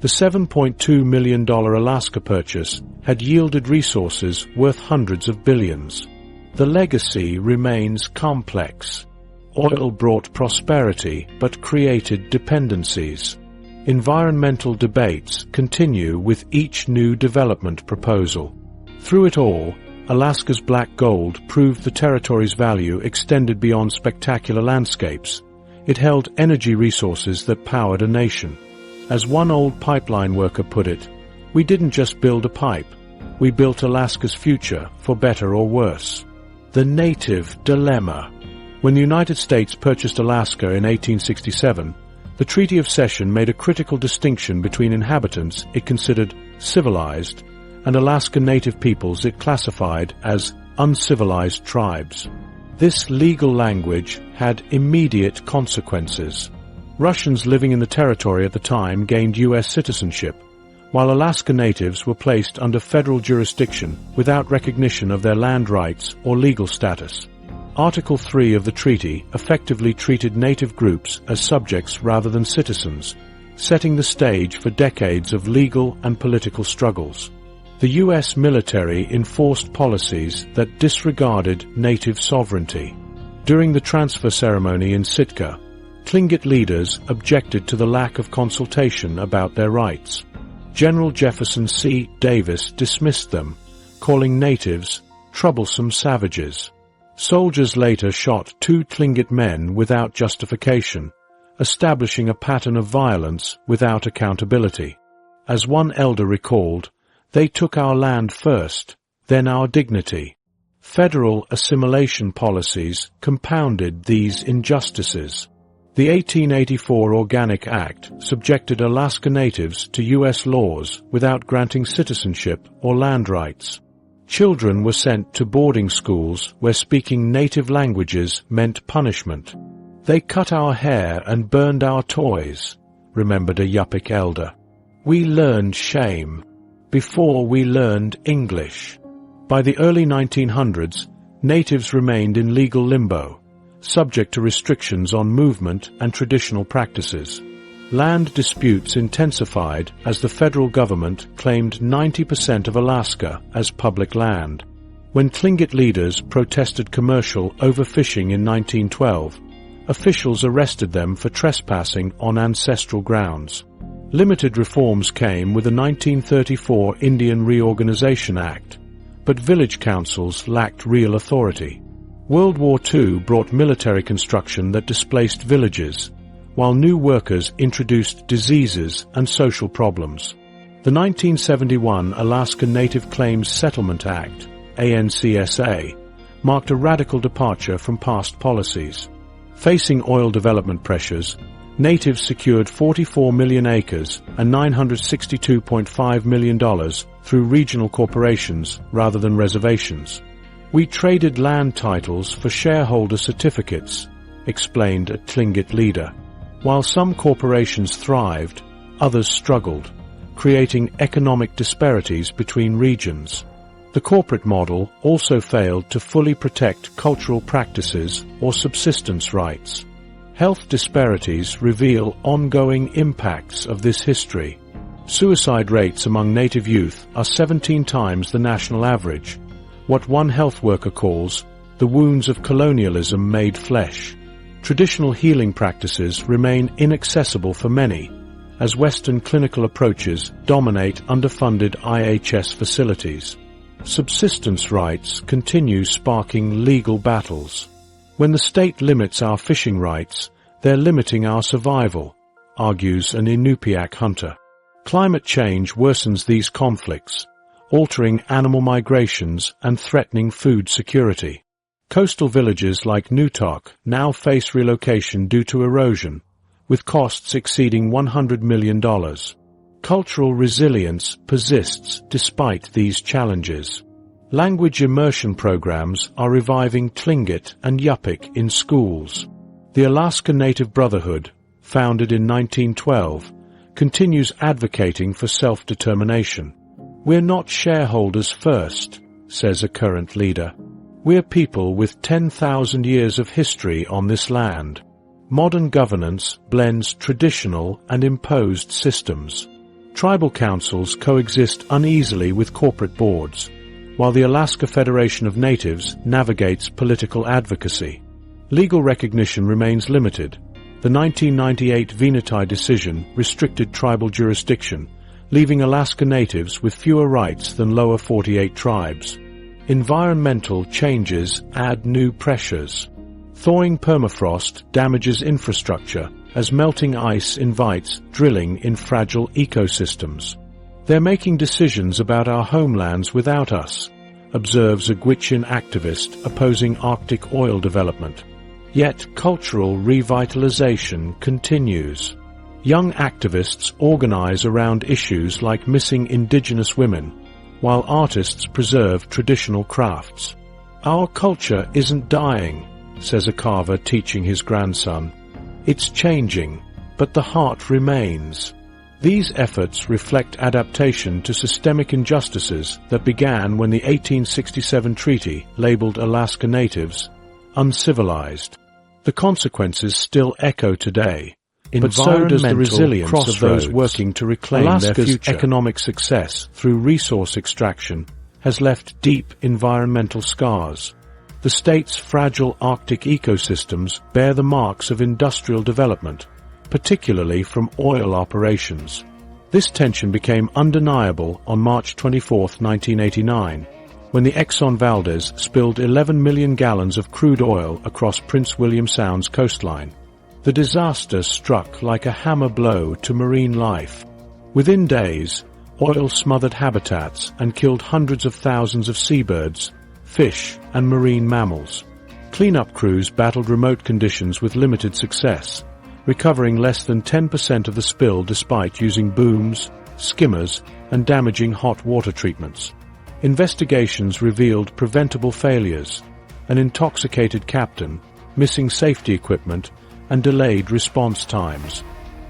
The $7.2 million Alaska purchase had yielded resources worth hundreds of billions. The legacy remains complex. Oil brought prosperity but created dependencies. Environmental debates continue with each new development proposal. Through it all, Alaska's black gold proved the territory's value extended beyond spectacular landscapes. It held energy resources that powered a nation. As one old pipeline worker put it, "We didn't just build a pipe, we built Alaska's future for better or worse." The native dilemma. When the United States purchased Alaska in 1867, the Treaty of Cession made a critical distinction between inhabitants it considered civilized and Alaska Native peoples it classified as uncivilized tribes. This legal language had immediate consequences. Russians living in the territory at the time gained U.S. citizenship, while Alaska Natives were placed under federal jurisdiction without recognition of their land rights or legal status. Article 3 of the treaty effectively treated Native groups as subjects rather than citizens, setting the stage for decades of legal and political struggles. The U.S. military enforced policies that disregarded Native sovereignty. During the transfer ceremony in Sitka, Tlingit leaders objected to the lack of consultation about their rights. General Jefferson C. Davis dismissed them, calling natives troublesome savages. Soldiers later shot 2 Tlingit men without justification, establishing a pattern of violence without accountability. As one elder recalled, "They took our land first, then our dignity." Federal assimilation policies compounded these injustices. The 1884 Organic Act subjected Alaska Natives to U.S. laws without granting citizenship or land rights. Children were sent to boarding schools where speaking native languages meant punishment. "They cut our hair and burned our toys," remembered a Yupik elder. "We learned shame before we learned English." By the early 1900s, natives remained in legal limbo, subject to restrictions on movement and traditional practices. Land disputes intensified as the federal government claimed 90% of Alaska as public land. When Tlingit leaders protested commercial overfishing in 1912, officials arrested them for trespassing on ancestral grounds. Limited reforms came with the 1934 Indian Reorganization Act, but village councils lacked real authority. World War II brought military construction that displaced villages, while new workers introduced diseases and social problems. The 1971 Alaska Native Claims Settlement Act, ANCSA, marked a radical departure from past policies. Facing oil development pressures, natives secured 44 million acres and $962.5 million through regional corporations rather than reservations. "We traded land titles for shareholder certificates," explained a Tlingit leader. While some corporations thrived, others struggled, creating economic disparities between regions. The corporate model also failed to fully protect cultural practices or subsistence rights. Health disparities reveal ongoing impacts of this history. Suicide rates among native youth are 17 times the national average, what one health worker calls the wounds of colonialism made flesh. Traditional healing practices remain inaccessible for many, as Western clinical approaches dominate underfunded IHS facilities. Subsistence rights continue sparking legal battles. When the state limits our fishing rights, they're limiting our survival, argues an Inupiaq hunter. Climate change worsens these conflicts, altering animal migrations and threatening food security. Coastal villages like Nutok now face relocation due to erosion, with costs exceeding $100 million. Cultural resilience persists despite these challenges. Language immersion programs are reviving Tlingit and Yupik in schools. The Alaska Native Brotherhood, founded in 1912, continues advocating for self-determination. "We're not shareholders first," says a current leader. "We're people with 10,000 years of history on this land." Modern governance blends traditional and imposed systems. Tribal councils coexist uneasily with corporate boards, while the Alaska Federation of Natives navigates political advocacy. Legal recognition remains limited. The 1998 Venati decision restricted tribal jurisdiction, leaving Alaska Natives with fewer rights than lower 48 tribes. Environmental changes add new pressures. Thawing permafrost damages infrastructure as melting ice invites drilling in fragile ecosystems. "They're making decisions about our homelands without us," observes a Gwich'in activist opposing Arctic oil development. Yet cultural revitalization continues. Young activists organize around issues like missing indigenous women, while artists preserve traditional crafts. "Our culture isn't dying," says a carver teaching his grandson. "It's changing, but the heart remains." These efforts reflect adaptation to systemic injustices that began when the 1867 treaty labeled Alaska Natives uncivilized. The consequences still echo today, but so does the resilience of those working to reclaim their future. Economic success through resource extraction has left deep environmental scars. The state's fragile Arctic ecosystems bear the marks of industrial development, particularly from oil operations. This tension became undeniable on March 24, 1989, when the Exxon Valdez spilled 11 million gallons of crude oil across Prince William Sound's coastline. The disaster struck like a hammer blow to marine life. Within days, oil smothered habitats and killed hundreds of thousands of seabirds, fish, and marine mammals. Cleanup crews battled remote conditions with limited success, recovering less than 10% of the spill despite using booms, skimmers, and damaging hot water treatments. Investigations revealed preventable failures, an intoxicated captain, missing safety equipment, and delayed response times.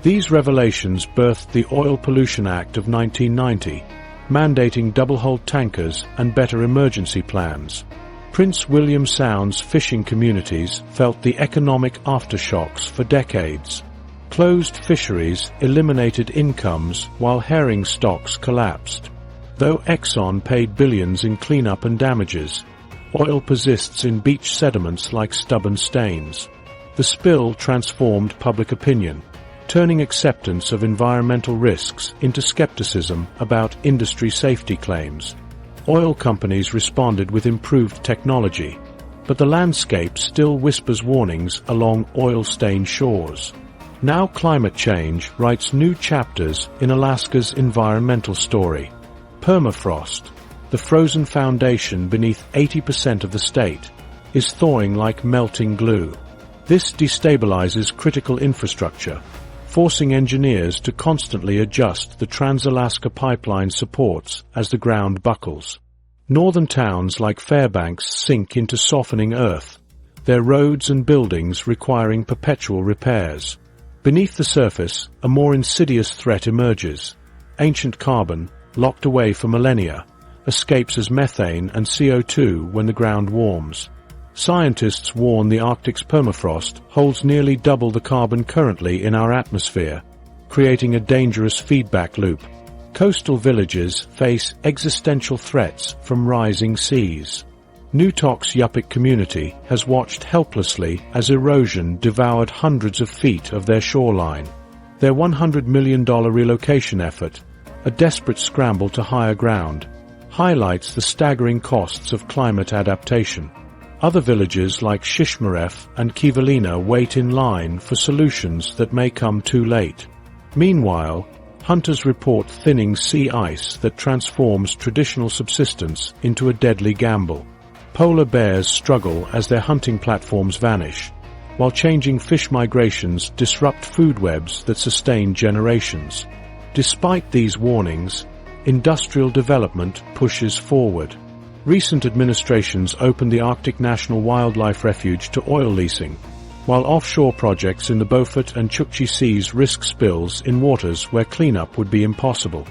These revelations birthed the Oil Pollution Act of 1990, mandating double-hulled tankers and better emergency plans. Prince William Sound's fishing communities felt the economic aftershocks for decades. Closed fisheries eliminated incomes while herring stocks collapsed. Though Exxon paid billions in cleanup and damages, Oil persists in beach sediments like stubborn stains. The spill transformed public opinion, turning acceptance of environmental risks into skepticism about industry safety claims. Oil companies responded with improved technology, but the landscape still whispers warnings along oil-stained shores. Now climate change writes new chapters in Alaska's environmental story. Permafrost, the frozen foundation beneath 80% of the state, is thawing like melting glue. This destabilizes critical infrastructure, forcing engineers to constantly adjust the Trans-Alaska Pipeline supports as the ground buckles. Northern towns like Fairbanks sink into softening earth, their roads and buildings requiring perpetual repairs. Beneath the surface, a more insidious threat emerges. Ancient carbon, locked away for millennia, escapes as methane and CO2 when the ground warms. Scientists warn the Arctic's permafrost holds nearly double the carbon currently in our atmosphere, creating a dangerous feedback loop. Coastal villages face existential threats from rising seas. Nutok's Yupik community has watched helplessly as erosion devoured hundreds of feet of their shoreline. Their $100 million relocation effort, a desperate scramble to higher ground, highlights the staggering costs of climate adaptation. Other villages like Shishmaref and Kivalina wait in line for solutions that may come too late. Meanwhile, hunters report thinning sea ice that transforms traditional subsistence into a deadly gamble. Polar bears struggle as their hunting platforms vanish, while changing fish migrations disrupt food webs that sustain generations. Despite these warnings, industrial development pushes forward. Recent administrations opened the Arctic National Wildlife Refuge to oil leasing, while offshore projects in the Beaufort and Chukchi Seas risk spills in waters where cleanup would be impossible.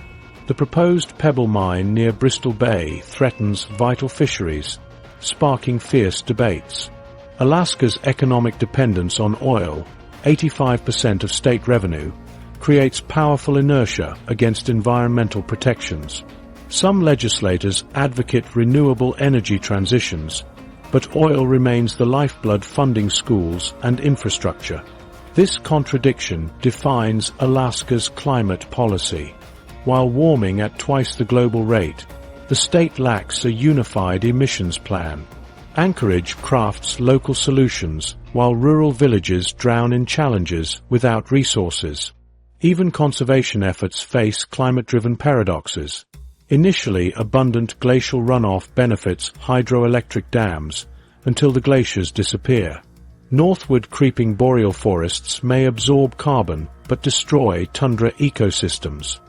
The proposed pebble mine near Bristol Bay threatens vital fisheries, sparking fierce debates. Alaska's economic dependence on oil, 85% of state revenue, creates powerful inertia against environmental protections. Some legislators advocate renewable energy transitions, but oil remains the lifeblood funding schools and infrastructure. This contradiction defines Alaska's climate policy. While warming at twice the global rate, the state lacks a unified emissions plan. Anchorage crafts local solutions, while rural villages drown in challenges without resources. Even conservation efforts face climate-driven paradoxes. Initially, abundant glacial runoff benefits hydroelectric dams until the glaciers disappear. Northward creeping boreal forests may absorb carbon but destroy tundra ecosystems.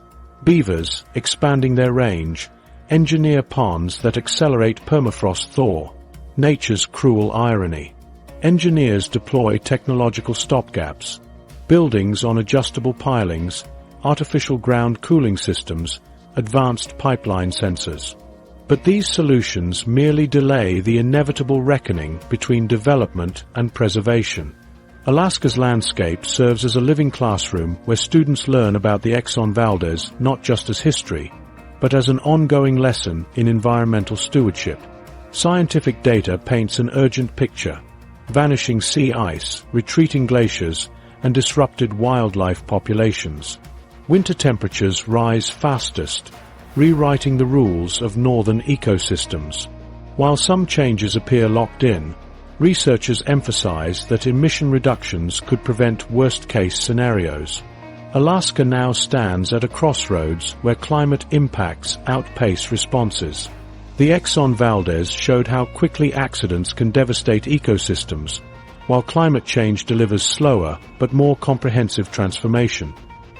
Beavers, expanding their range, engineer ponds that accelerate permafrost thaw, nature's cruel irony. Engineers deploy technological stopgaps, buildings on adjustable pilings, artificial ground cooling systems, advanced pipeline sensors. But these solutions merely delay the inevitable reckoning between development and preservation. Alaska's landscape serves as a living classroom where students learn about the Exxon Valdez not just as history, but as an ongoing lesson in environmental stewardship. Scientific data paints an urgent picture: vanishing sea ice, retreating glaciers, and disrupted wildlife populations. Winter temperatures rise fastest, rewriting the rules of northern ecosystems. While some changes appear locked in, researchers emphasize that emission reductions could prevent worst-case scenarios. Alaska now stands at a crossroads where climate impacts outpace responses. The Exxon Valdez showed how quickly accidents can devastate ecosystems, while climate change delivers slower but more comprehensive transformation.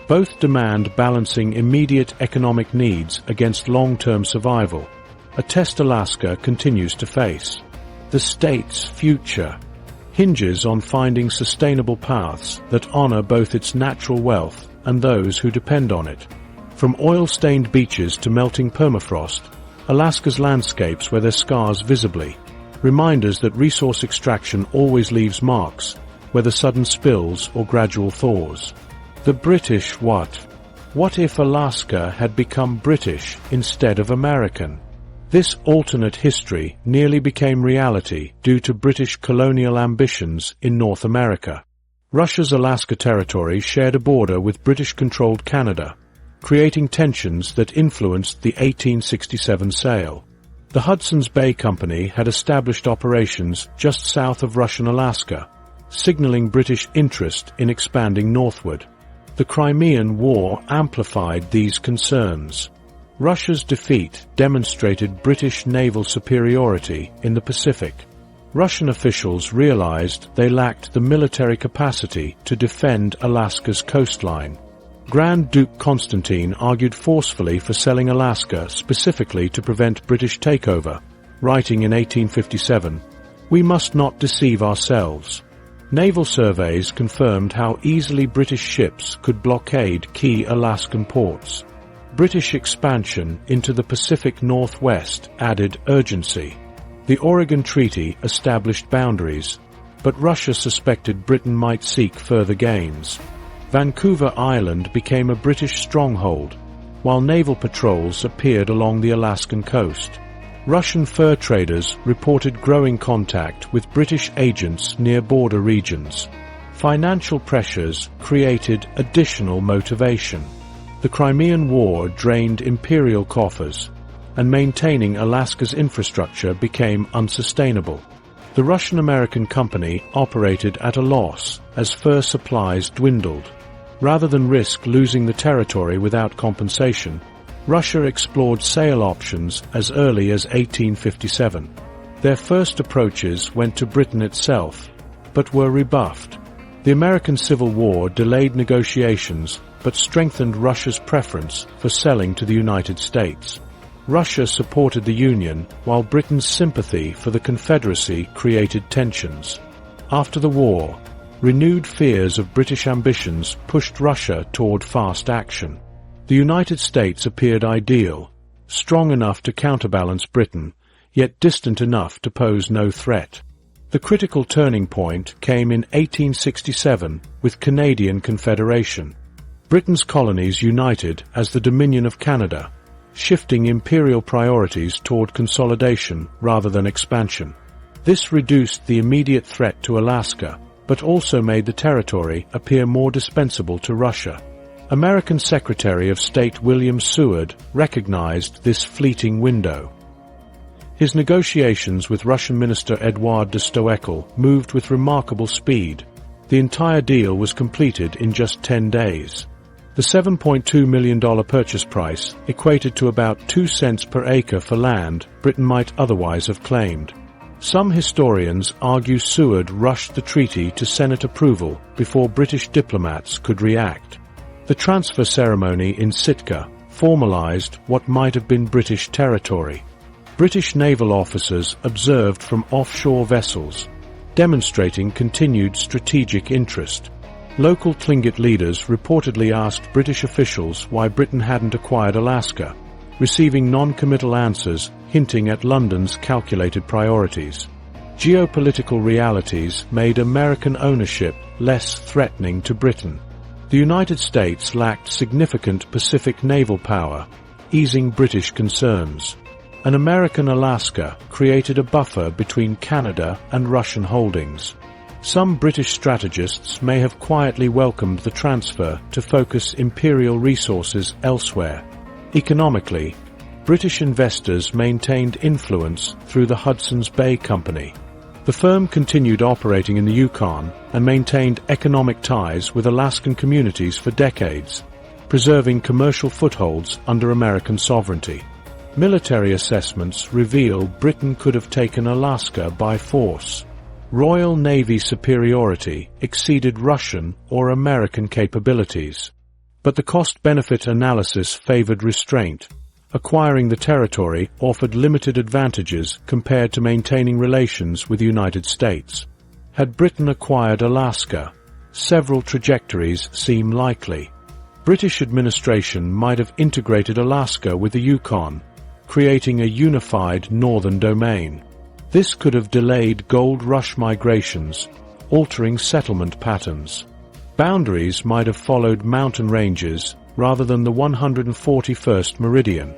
Both demand balancing immediate economic needs against long-term survival, a test Alaska continues to face. The state's future hinges on finding sustainable paths that honor both its natural wealth and those who depend on it. From oil-stained beaches to melting permafrost, Alaska's landscapes wear their scars visibly, reminders that resource extraction always leaves marks, whether sudden spills or gradual thaws. The British what? What if Alaska had become British instead of American? This alternate history nearly became reality due to British colonial ambitions in North America. Russia's Alaska Territory shared a border with British-controlled Canada, creating tensions that influenced the 1867 sale. The Hudson's Bay Company had established operations just south of Russian Alaska, signaling British interest in expanding northward. The Crimean War amplified these concerns. Russia's defeat demonstrated British naval superiority in the Pacific. Russian officials realized they lacked the military capacity to defend Alaska's coastline. Grand Duke Constantine argued forcefully for selling Alaska specifically to prevent British takeover, writing in 1857, "We must not deceive ourselves." Naval surveys confirmed how easily British ships could blockade key Alaskan ports. British expansion into the Pacific Northwest added urgency. The Oregon Treaty established boundaries, but Russia suspected Britain might seek further gains. Vancouver Island became a British stronghold, while naval patrols appeared along the Alaskan coast. Russian fur traders reported growing contact with British agents near border regions. Financial pressures created additional motivation. The Crimean War drained imperial coffers, and maintaining Alaska's infrastructure became unsustainable. The Russian-American company operated at a loss as fur supplies dwindled. Rather than risk losing the territory without compensation, Russia explored sale options as early as 1857. Their first approaches went to Britain itself, but were rebuffed. The American Civil War delayed negotiations but strengthened Russia's preference for selling to the United States. Russia supported the Union, while Britain's sympathy for the Confederacy created tensions. After the war, renewed fears of British ambitions pushed Russia toward fast action. The United States appeared ideal, strong enough to counterbalance Britain, yet distant enough to pose no threat. The critical turning point came in 1867 with Canadian Confederation. Britain's colonies united as the Dominion of Canada, shifting imperial priorities toward consolidation rather than expansion. This reduced the immediate threat to Alaska, but also made the territory appear more dispensable to Russia. American Secretary of State William Seward recognized this fleeting window. His negotiations with Russian Minister Eduard de Stoeckl moved with remarkable speed. The entire deal was completed in just 10 days. The $7.2 million purchase price equated to about 2 cents per acre for land Britain might otherwise have claimed. Some historians argue Seward rushed the treaty to Senate approval before British diplomats could react. The transfer ceremony in Sitka formalized what might have been British territory. British naval officers observed from offshore vessels, demonstrating continued strategic interest. Local Tlingit leaders reportedly asked British officials why Britain hadn't acquired Alaska, receiving non-committal answers hinting at London's calculated priorities. Geopolitical realities made American ownership less threatening to Britain. The United States lacked significant Pacific naval power, easing British concerns. An American Alaska created a buffer between Canada and Russian holdings. Some British strategists may have quietly welcomed the transfer to focus imperial resources elsewhere. Economically, British investors maintained influence through the Hudson's Bay Company. The firm continued operating in the Yukon and maintained economic ties with Alaskan communities for decades, preserving commercial footholds under American sovereignty. Military assessments reveal Britain could have taken Alaska by force. Royal Navy superiority exceeded Russian or American capabilities. But the cost-benefit analysis favored restraint. Acquiring the territory offered limited advantages compared to maintaining relations with the United States. Had Britain acquired Alaska, several trajectories seem likely. British administration might have integrated Alaska with the Yukon, creating a unified northern domain. This could have delayed gold rush migrations, altering settlement patterns. Boundaries might have followed mountain ranges rather than the 141st meridian.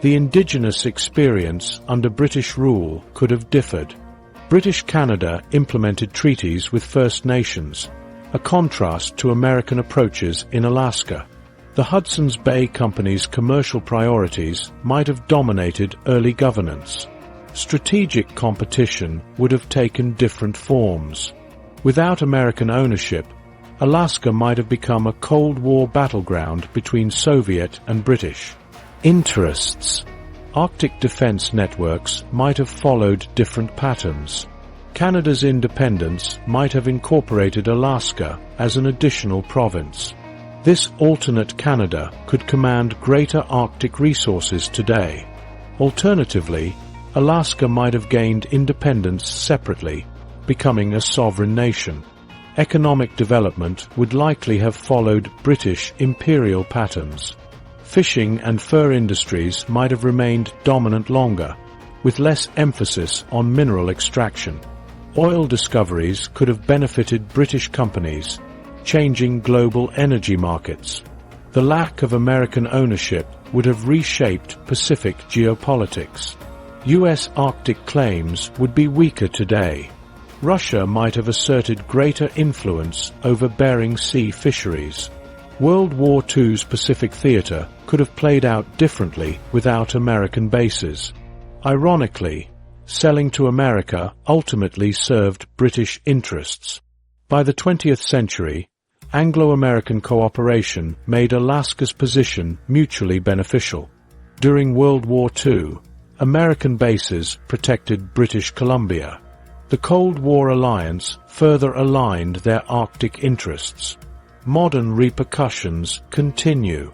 The indigenous experience under British rule could have differed. British Canada implemented treaties with First Nations, a contrast to American approaches in Alaska. The Hudson's Bay Company's commercial priorities might have dominated early governance. Strategic competition would have taken different forms. Without American ownership, Alaska might have become a Cold War battleground between Soviet and British interests. Arctic defense networks might have followed different patterns. Canada's independence might have incorporated Alaska as an additional province. This alternate Canada could command greater Arctic resources today. Alternatively, Alaska might have gained independence separately, becoming a sovereign nation. Economic development would likely have followed British imperial patterns. Fishing and fur industries might have remained dominant longer, with less emphasis on mineral extraction. Oil discoveries could have benefited British companies, changing global energy markets. The lack of American ownership would have reshaped Pacific geopolitics. U.S. Arctic claims would be weaker today. Russia might have asserted greater influence over Bering Sea fisheries. World War II's Pacific theater could have played out differently without American bases. Ironically, selling to America ultimately served British interests. By the 20th century, Anglo-American cooperation made Alaska's position mutually beneficial. During World War II, American bases protected British Columbia. The Cold War alliance further aligned their Arctic interests. Modern repercussions continue.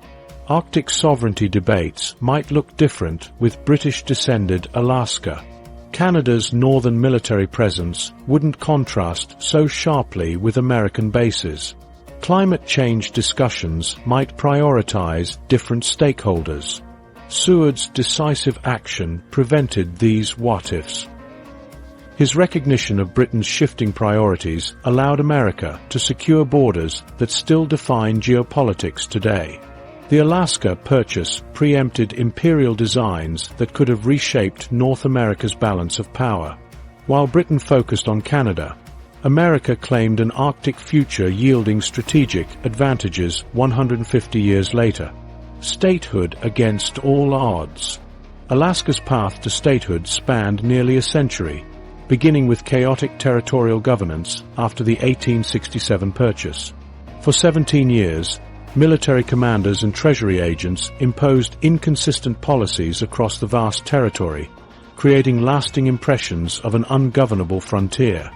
Arctic sovereignty debates might look different with British-descended Alaska. Canada's northern military presence wouldn't contrast so sharply with American bases. Climate change discussions might prioritize different stakeholders. Seward's decisive action prevented these what-ifs. His recognition of Britain's shifting priorities allowed America to secure borders that still define geopolitics today. The Alaska Purchase preempted imperial designs that could have reshaped North America's balance of power. While Britain focused on Canada, America claimed an Arctic future yielding strategic advantages 150 years later. Statehood against all odds. Alaska's path to statehood spanned nearly a century, beginning with chaotic territorial governance after the 1867 purchase. For 17 years, military commanders and treasury agents imposed inconsistent policies across the vast territory, creating lasting impressions of an ungovernable frontier.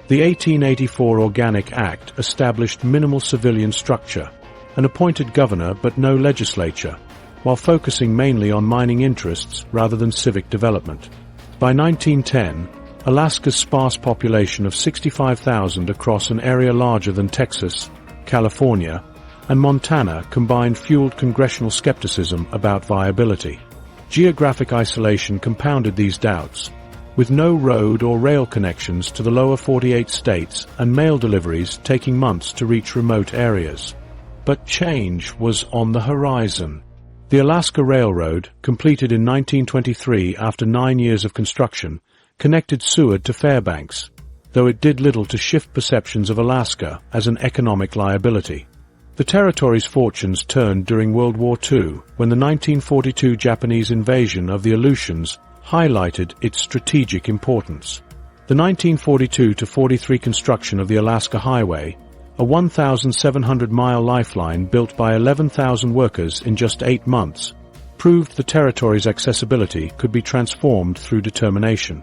The 1884 Organic Act established minimal civilian structure, an appointed governor but no legislature, while focusing mainly on mining interests rather than civic development. By 1910, Alaska's sparse population of 65,000 across an area larger than Texas, California, and Montana combined fueled congressional skepticism about viability. Geographic isolation compounded these doubts, with no road or rail connections to the lower 48 states and mail deliveries taking months to reach remote areas. But change was on the horizon. The Alaska Railroad, completed in 1923 after 9 years of construction, connected Seward to Fairbanks, though it did little to shift perceptions of Alaska as an economic liability. The territory's fortunes turned during World War II, when the 1942 Japanese invasion of the Aleutians highlighted its strategic importance. The 1942-43 construction of the Alaska Highway, a 1,700-mile lifeline built by 11,000 workers in just 8 months, proved the territory's accessibility could be transformed through determination.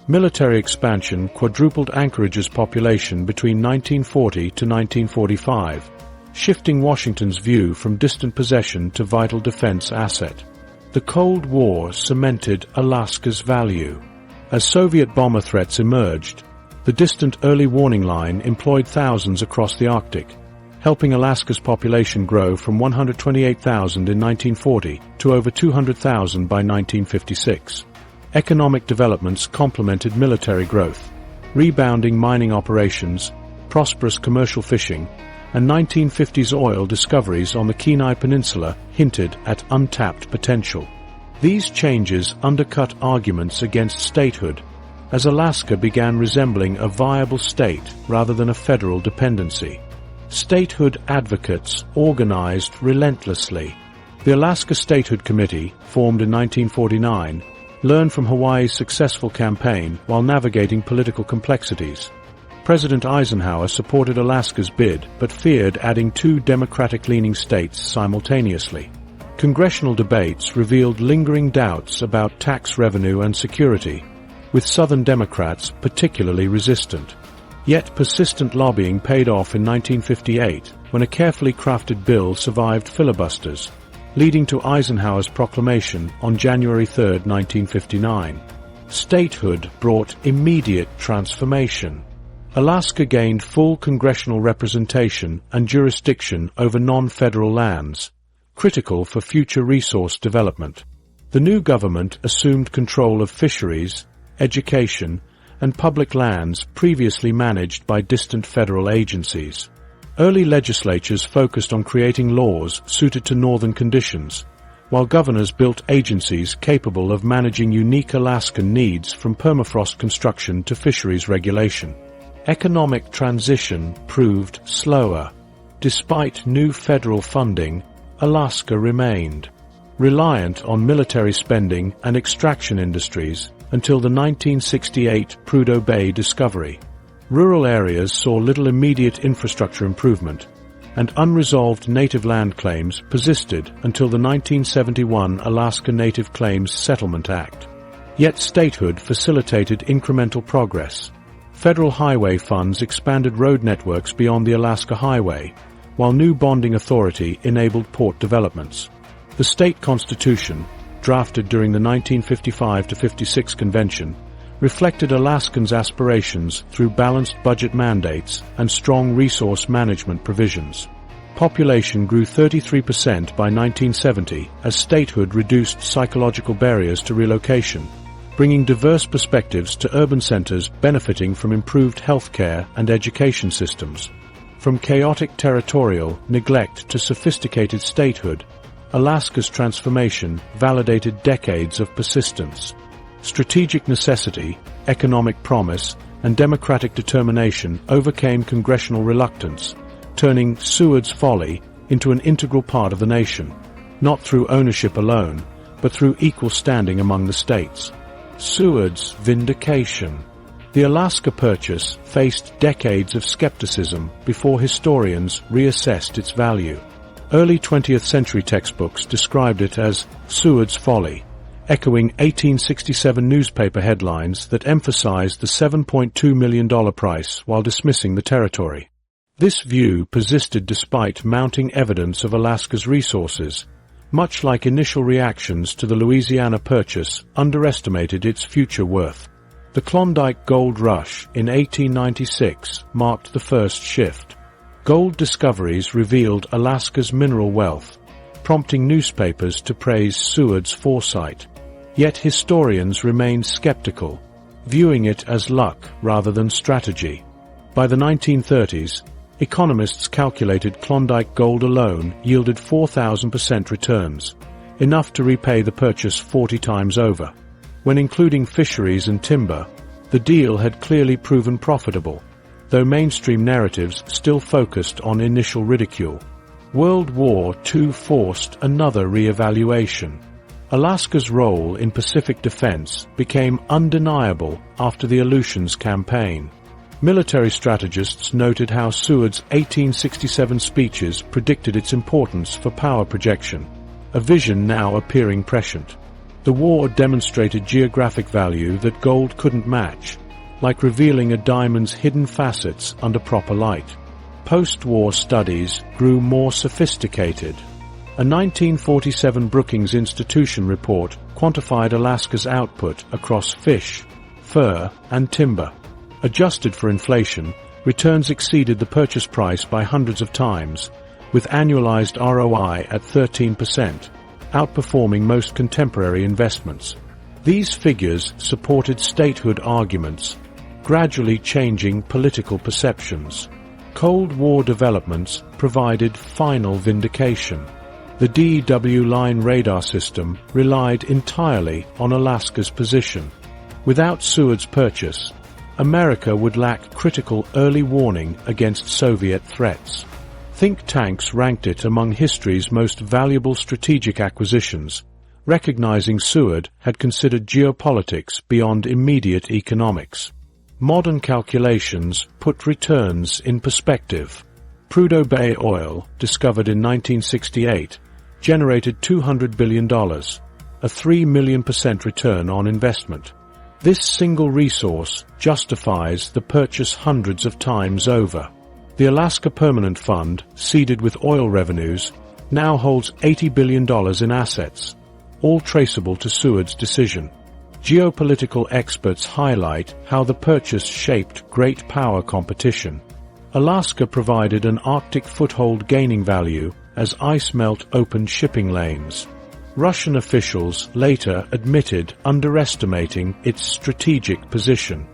Military expansion quadrupled Anchorage's population between 1940 to 1945, shifting Washington's view from distant possession to vital defense asset. The Cold War cemented Alaska's value. As Soviet bomber threats emerged, the distant early warning line employed thousands across the Arctic, helping Alaska's population grow from 128,000 in 1940 to over 200,000 by 1956. Economic developments complemented military growth. Rebounding mining operations, prosperous commercial fishing, and 1950s oil discoveries on the Kenai Peninsula hinted at untapped potential. These changes undercut arguments against statehood, as Alaska began resembling a viable state rather than a federal dependency. Statehood advocates organized relentlessly. The Alaska Statehood Committee, formed in 1949, learned from Hawaii's successful campaign while navigating political complexities. President Eisenhower supported Alaska's bid but feared adding two Democratic-leaning states simultaneously. Congressional debates revealed lingering doubts about tax revenue and security, with Southern Democrats particularly resistant. Yet persistent lobbying paid off in 1958 when a carefully crafted bill survived filibusters, leading to Eisenhower's proclamation on January 3, 1959. Statehood brought immediate transformation. Alaska gained full congressional representation and jurisdiction over non-federal lands, critical for future resource development. The new government assumed control of fisheries, education, and public lands previously managed by distant federal agencies. Early legislatures focused on creating laws suited to northern conditions, while governors built agencies capable of managing unique Alaskan needs from permafrost construction to fisheries regulation. Economic transition proved slower. Despite new federal funding, Alaska remained reliant on military spending and extraction industries until the 1968 Prudhoe Bay discovery. Rural areas saw little immediate infrastructure improvement, and unresolved native land claims persisted until the 1971 Alaska Native Claims Settlement Act. Yet statehood facilitated incremental progress. Federal highway funds expanded road networks beyond the Alaska Highway, while new bonding authority enabled port developments. The state constitution, drafted during the 1955-56 convention, reflected Alaskans' aspirations through balanced budget mandates and strong resource management provisions. Population grew 33% by 1970 as statehood reduced psychological barriers to relocation, bringing diverse perspectives to urban centers benefiting from improved healthcare and education systems. From chaotic territorial neglect to sophisticated statehood, Alaska's transformation validated decades of persistence. Strategic necessity, economic promise, and democratic determination overcame congressional reluctance, turning SEWARD'S folly into an integral part of the nation, not through ownership alone, but through equal standing among the states. SEWARD'S Vindication. The Alaska Purchase faced decades of skepticism before historians reassessed its value. Early 20th century textbooks described it as SEWARD'S folly, echoing 1867 newspaper headlines that emphasized the $7.2 million price while dismissing the territory. This view persisted despite mounting evidence of Alaska's resources. Much like initial reactions to the Louisiana Purchase underestimated its future worth. The Klondike Gold Rush in 1896 marked the first shift. Gold discoveries revealed Alaska's mineral wealth, prompting newspapers to praise SEWARD'S foresight. Yet historians remained skeptical, viewing it as luck rather than strategy. By the 1930s, economists calculated Klondike gold alone yielded 4,000% returns, enough to repay the purchase 40 times over. When including fisheries and timber, the deal had clearly proven profitable, though mainstream narratives still focused on initial ridicule. World War II forced another re-evaluation. Alaska's role in Pacific defense became undeniable after the Aleutians Campaign. Military strategists noted how SEWARD'S 1867 speeches predicted its importance for power projection, a vision now appearing prescient. The war demonstrated geographic value that gold couldn't match, like revealing a diamond's hidden facets under proper light. Post-war studies grew more sophisticated. A 1947 Brookings Institution report quantified Alaska's output across fish, fur, and timber. Adjusted for inflation, returns exceeded the purchase price by hundreds of times, with annualized ROI at 13%, outperforming most contemporary investments. These figures supported statehood arguments, gradually changing political perceptions. Cold War developments provided final vindication. The DW line radar system relied entirely on Alaska's position. Without Seward's purchase, America would lack critical early warning against Soviet threats. Think tanks ranked it among history's most valuable strategic acquisitions, recognizing Seward had considered geopolitics beyond immediate economics. Modern calculations put returns in perspective. Prudhoe Bay oil, discovered in 1968, generated $200 billion, a 3 million % return on investment. This single resource justifies the purchase hundreds of times over. The Alaska Permanent Fund, seeded with oil revenues, now holds $80 billion in assets, all traceable to Seward's decision. Geopolitical experts highlight how the purchase shaped great power competition. Alaska provided an Arctic foothold gaining value as ice melt opened shipping lanes. Russian officials later admitted underestimating its strategic position.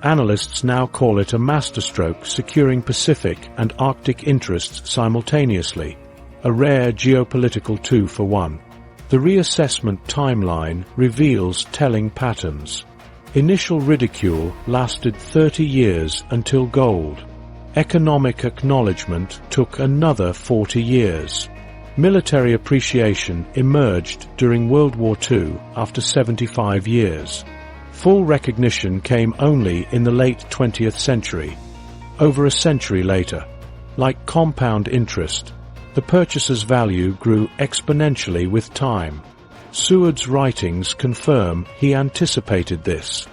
Analysts now call it a masterstroke, securing Pacific and Arctic interests simultaneously, a rare geopolitical 2-for-1. The reassessment timeline reveals telling patterns. Initial ridicule lasted 30 years until gold. Economic acknowledgement took another 40 years. Military appreciation emerged during World War II after 75 years. Full recognition came only in the late 20th century, over a century later. Like compound interest, the purchaser's value grew exponentially with time. Seward's writings confirm he anticipated this.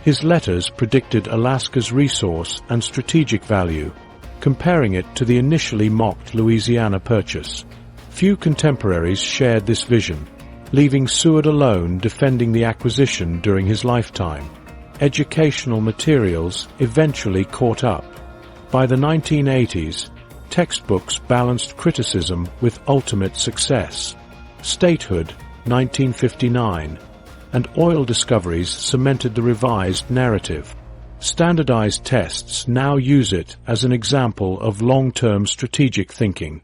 His letters predicted Alaska's resource and strategic value, comparing it to the initially mocked Louisiana purchase. Few contemporaries shared this vision, leaving Seward alone defending the acquisition during his lifetime. Educational materials eventually caught up. By the 1980s, textbooks balanced criticism with ultimate success. Statehood, 1959, and oil discoveries cemented the revised narrative. Standardized tests now use it as an example of long-term strategic thinking.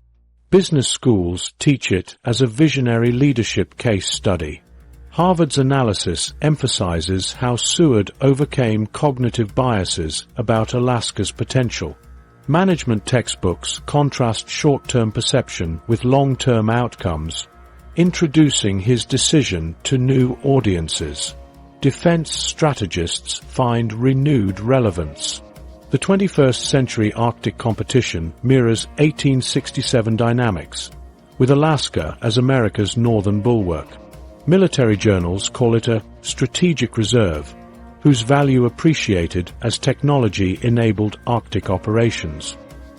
Business schools teach it as a visionary leadership case study. Harvard's analysis emphasizes how Seward overcame cognitive biases about Alaska's potential. Management textbooks contrast short-term perception with long-term outcomes, introducing his decision to new audiences. Defense strategists find renewed relevance. The 21st century Arctic competition mirrors 1867 dynamics, with Alaska as America's northern bulwark. Military journals call it a strategic reserve, whose value appreciated as technology enabled Arctic operations.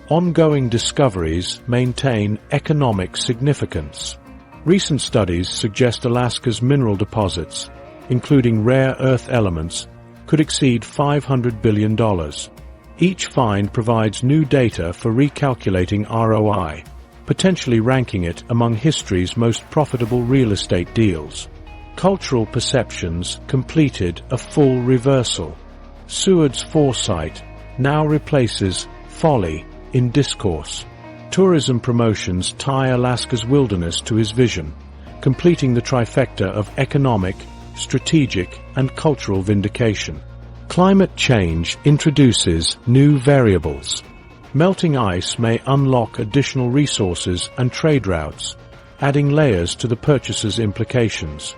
Ongoing discoveries maintain economic significance. Recent studies suggest Alaska's mineral deposits, including rare earth elements, could exceed $500 billion. Each find provides new data for recalculating ROI, potentially ranking it among history's most profitable real estate deals. Cultural perceptions completed a full reversal. Seward's foresight now replaces folly in discourse. Tourism promotions tie Alaska's wilderness to his vision, completing the trifecta of economic, strategic, and cultural vindication. Climate change introduces new variables. Melting ice may unlock additional resources and trade routes, adding layers to the purchaser's implications.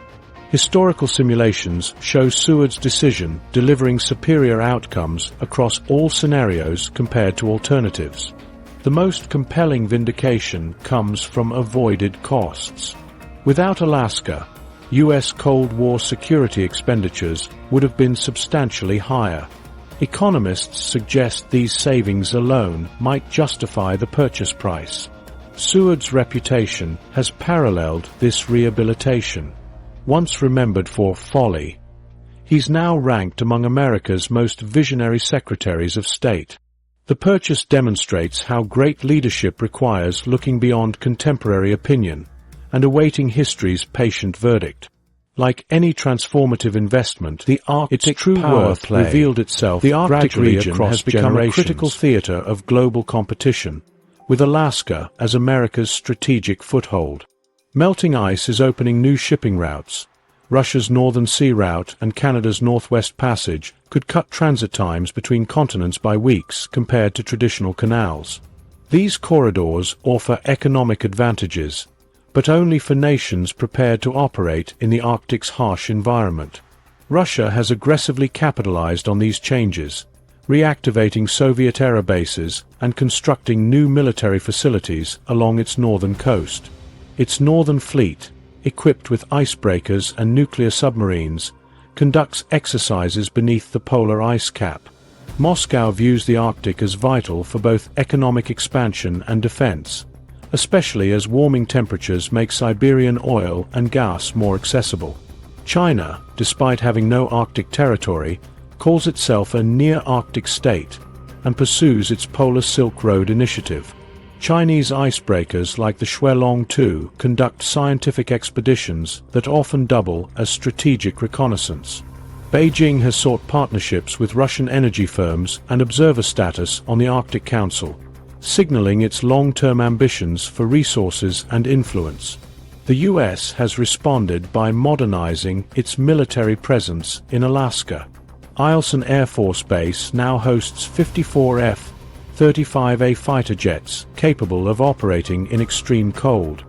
Historical simulations show Seward's decision delivering superior outcomes across all scenarios compared to alternatives. The most compelling vindication comes from avoided costs. Without Alaska, U.S. Cold War security expenditures would have been substantially higher. Economists suggest these savings alone might justify the purchase price. Seward's reputation has paralleled this rehabilitation. Once remembered for folly, he's now ranked among America's most visionary secretaries of state. The purchase demonstrates how great leadership requires looking beyond contemporary opinion and awaiting history's patient verdict. Like any transformative investment, the Arctic true worth revealed itself. The Arctic region has become a critical theater of global competition, with Alaska as America's strategic foothold. Melting ice is opening new shipping routes. Russia's Northern Sea Route and Canada's Northwest Passage could cut transit times between continents by weeks compared to traditional canals. These corridors offer economic advantages, but only for nations prepared to operate in the Arctic's harsh environment. Russia has aggressively capitalized on these changes, reactivating Soviet-era bases and constructing new military facilities along its northern coast. Its northern fleet, equipped with icebreakers and nuclear submarines, conducts exercises beneath the polar ice cap. Moscow views the Arctic as vital for both economic expansion and defense, especially as warming temperatures make Siberian oil and gas more accessible. China, despite having no Arctic territory, calls itself a near-Arctic state and pursues its Polar Silk Road initiative. Chinese icebreakers like the Shuelong 2 conduct scientific expeditions that often double as strategic reconnaissance. Beijing has sought partnerships with Russian energy firms and observer status on the Arctic Council, signaling its long-term ambitions for resources and influence. The US has responded by modernizing its military presence in Alaska. Eielson Air Force Base now hosts 54 F-35A fighter jets capable of operating in extreme cold.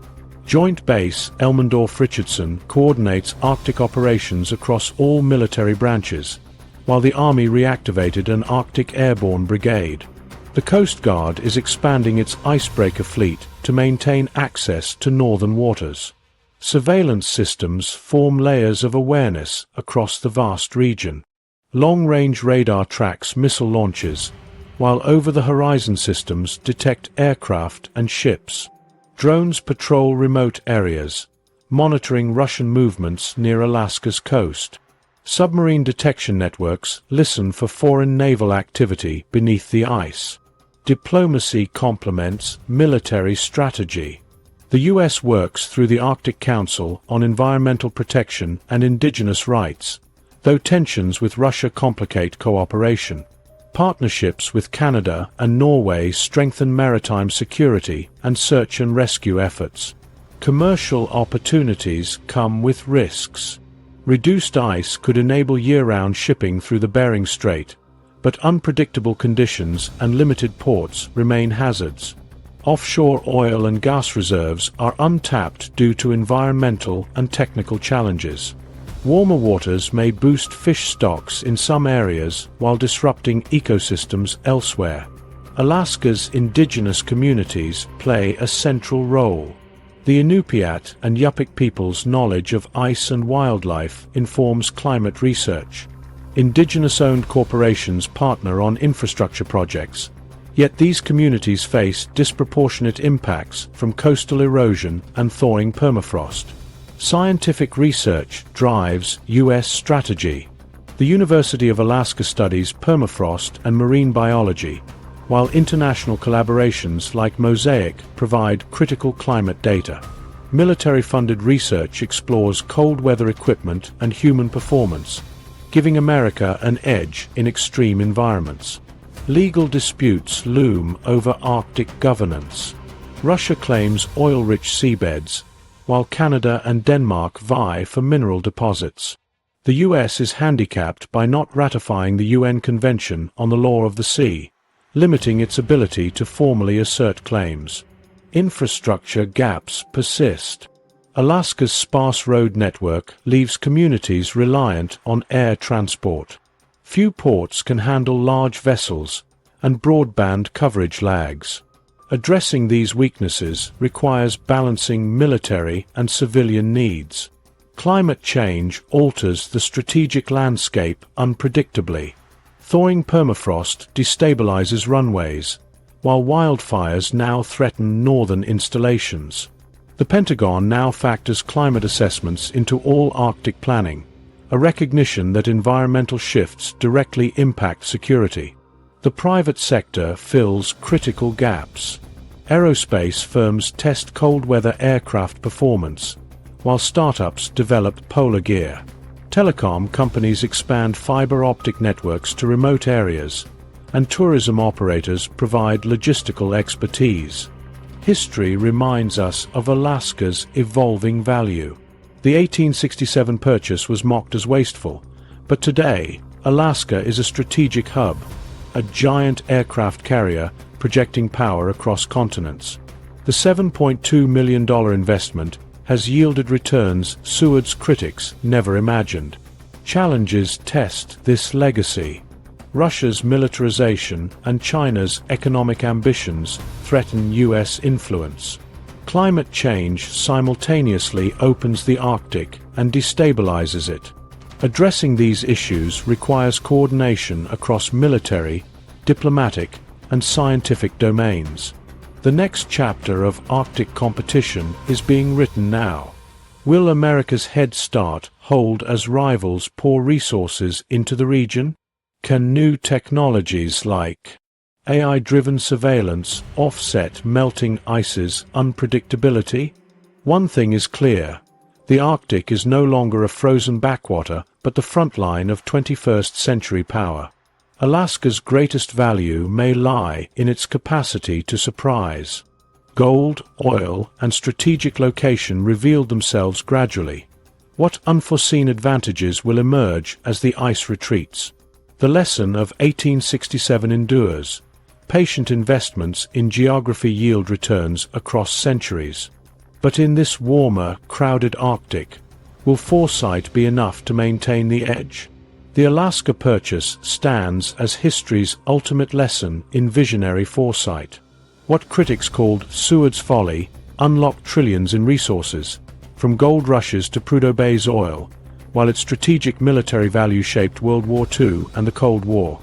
Joint Base Elmendorf-Richardson coordinates Arctic operations across all military branches, while the Army reactivated an Arctic Airborne Brigade. The Coast Guard is expanding its icebreaker fleet to maintain access to northern waters. Surveillance systems form layers of awareness across the vast region. Long-range radar tracks missile launches, while over-the-horizon systems detect aircraft and ships. Drones patrol remote areas, monitoring Russian movements near Alaska's coast. Submarine detection networks listen for foreign naval activity beneath the ice. Diplomacy complements military strategy. The US works through the Arctic Council on environmental protection and indigenous rights, though tensions with Russia complicate cooperation. Partnerships with Canada and Norway strengthen maritime security and search and rescue efforts. Commercial opportunities come with risks. Reduced ice could enable year-round shipping through the Bering Strait, but unpredictable conditions and limited ports remain hazards. Offshore oil and gas reserves are untapped due to environmental and technical challenges. Warmer waters may boost fish stocks in some areas while disrupting ecosystems elsewhere. Alaska's indigenous communities play a central role. The Inupiat and Yupik peoples' knowledge of ice and wildlife informs climate research. Indigenous-owned corporations partner on infrastructure projects, yet these communities face disproportionate impacts from coastal erosion and thawing permafrost. Scientific research drives U.S. strategy. The University of Alaska studies permafrost and marine biology, while international collaborations like Mosaic provide critical climate data. Military-funded research explores cold weather equipment and human performance, giving America an edge in extreme environments. Legal disputes loom over Arctic governance. Russia claims oil-rich seabeds, while Canada and Denmark vie for mineral deposits. The US is handicapped by not ratifying the UN Convention on the Law of the Sea, limiting its ability to formally assert claims. Infrastructure gaps persist. Alaska's sparse road network leaves communities reliant on air transport. Few ports can handle large vessels, and broadband coverage lags. Addressing these weaknesses requires balancing military and civilian needs. Climate change alters the strategic landscape unpredictably. Thawing permafrost destabilizes runways, while wildfires now threaten northern installations. The Pentagon now factors climate assessments into all Arctic planning, a recognition that environmental shifts directly impact security. The private sector fills critical gaps. Aerospace firms test cold-weather aircraft performance, while startups develop polar gear. Telecom companies expand fiber optic networks to remote areas, and tourism operators provide logistical expertise. History reminds us of Alaska's evolving value. The 1867 purchase was mocked as wasteful, but today, Alaska is a strategic hub, a giant aircraft carrier projecting power across continents. The $7.2 million investment has yielded returns Seward's critics never imagined. Challenges test this legacy. Russia's militarization and China's economic ambitions threaten U.S. influence. Climate change simultaneously opens the Arctic and destabilizes it. Addressing these issues requires coordination across military, diplomatic, and scientific domains. The next chapter of Arctic competition is being written now. Will America's head start hold as rivals pour resources into the region? Can new technologies like AI-driven surveillance offset melting ice's unpredictability? One thing is clear. The Arctic is no longer a frozen backwater, but the front line of 21st century power. Alaska's greatest value may lie in its capacity to surprise. Gold, oil, and strategic location revealed themselves gradually. What unforeseen advantages will emerge as the ice retreats? The lesson of 1867 endures. Patient investments in geography yield returns across centuries. But in this warmer, crowded Arctic, will foresight be enough to maintain the edge? The Alaska Purchase stands as history's ultimate lesson in visionary foresight. What critics called Seward's Folly unlocked trillions in resources, from gold rushes to Prudhoe Bay's oil, while its strategic military value shaped World War II and the Cold War.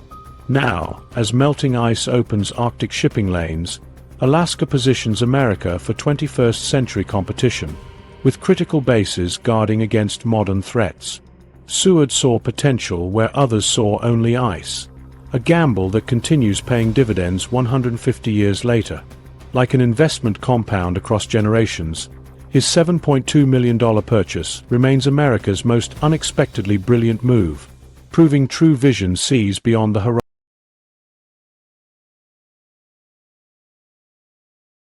Now, as melting ice opens Arctic shipping lanes, Alaska positions America for 21st century competition, with critical bases guarding against modern threats. Seward saw potential where others saw only ice, a gamble that continues paying dividends 150 years later. Like an investment compound across generations, his $7.2 million purchase remains America's most unexpectedly brilliant move, proving true vision sees beyond the horizon.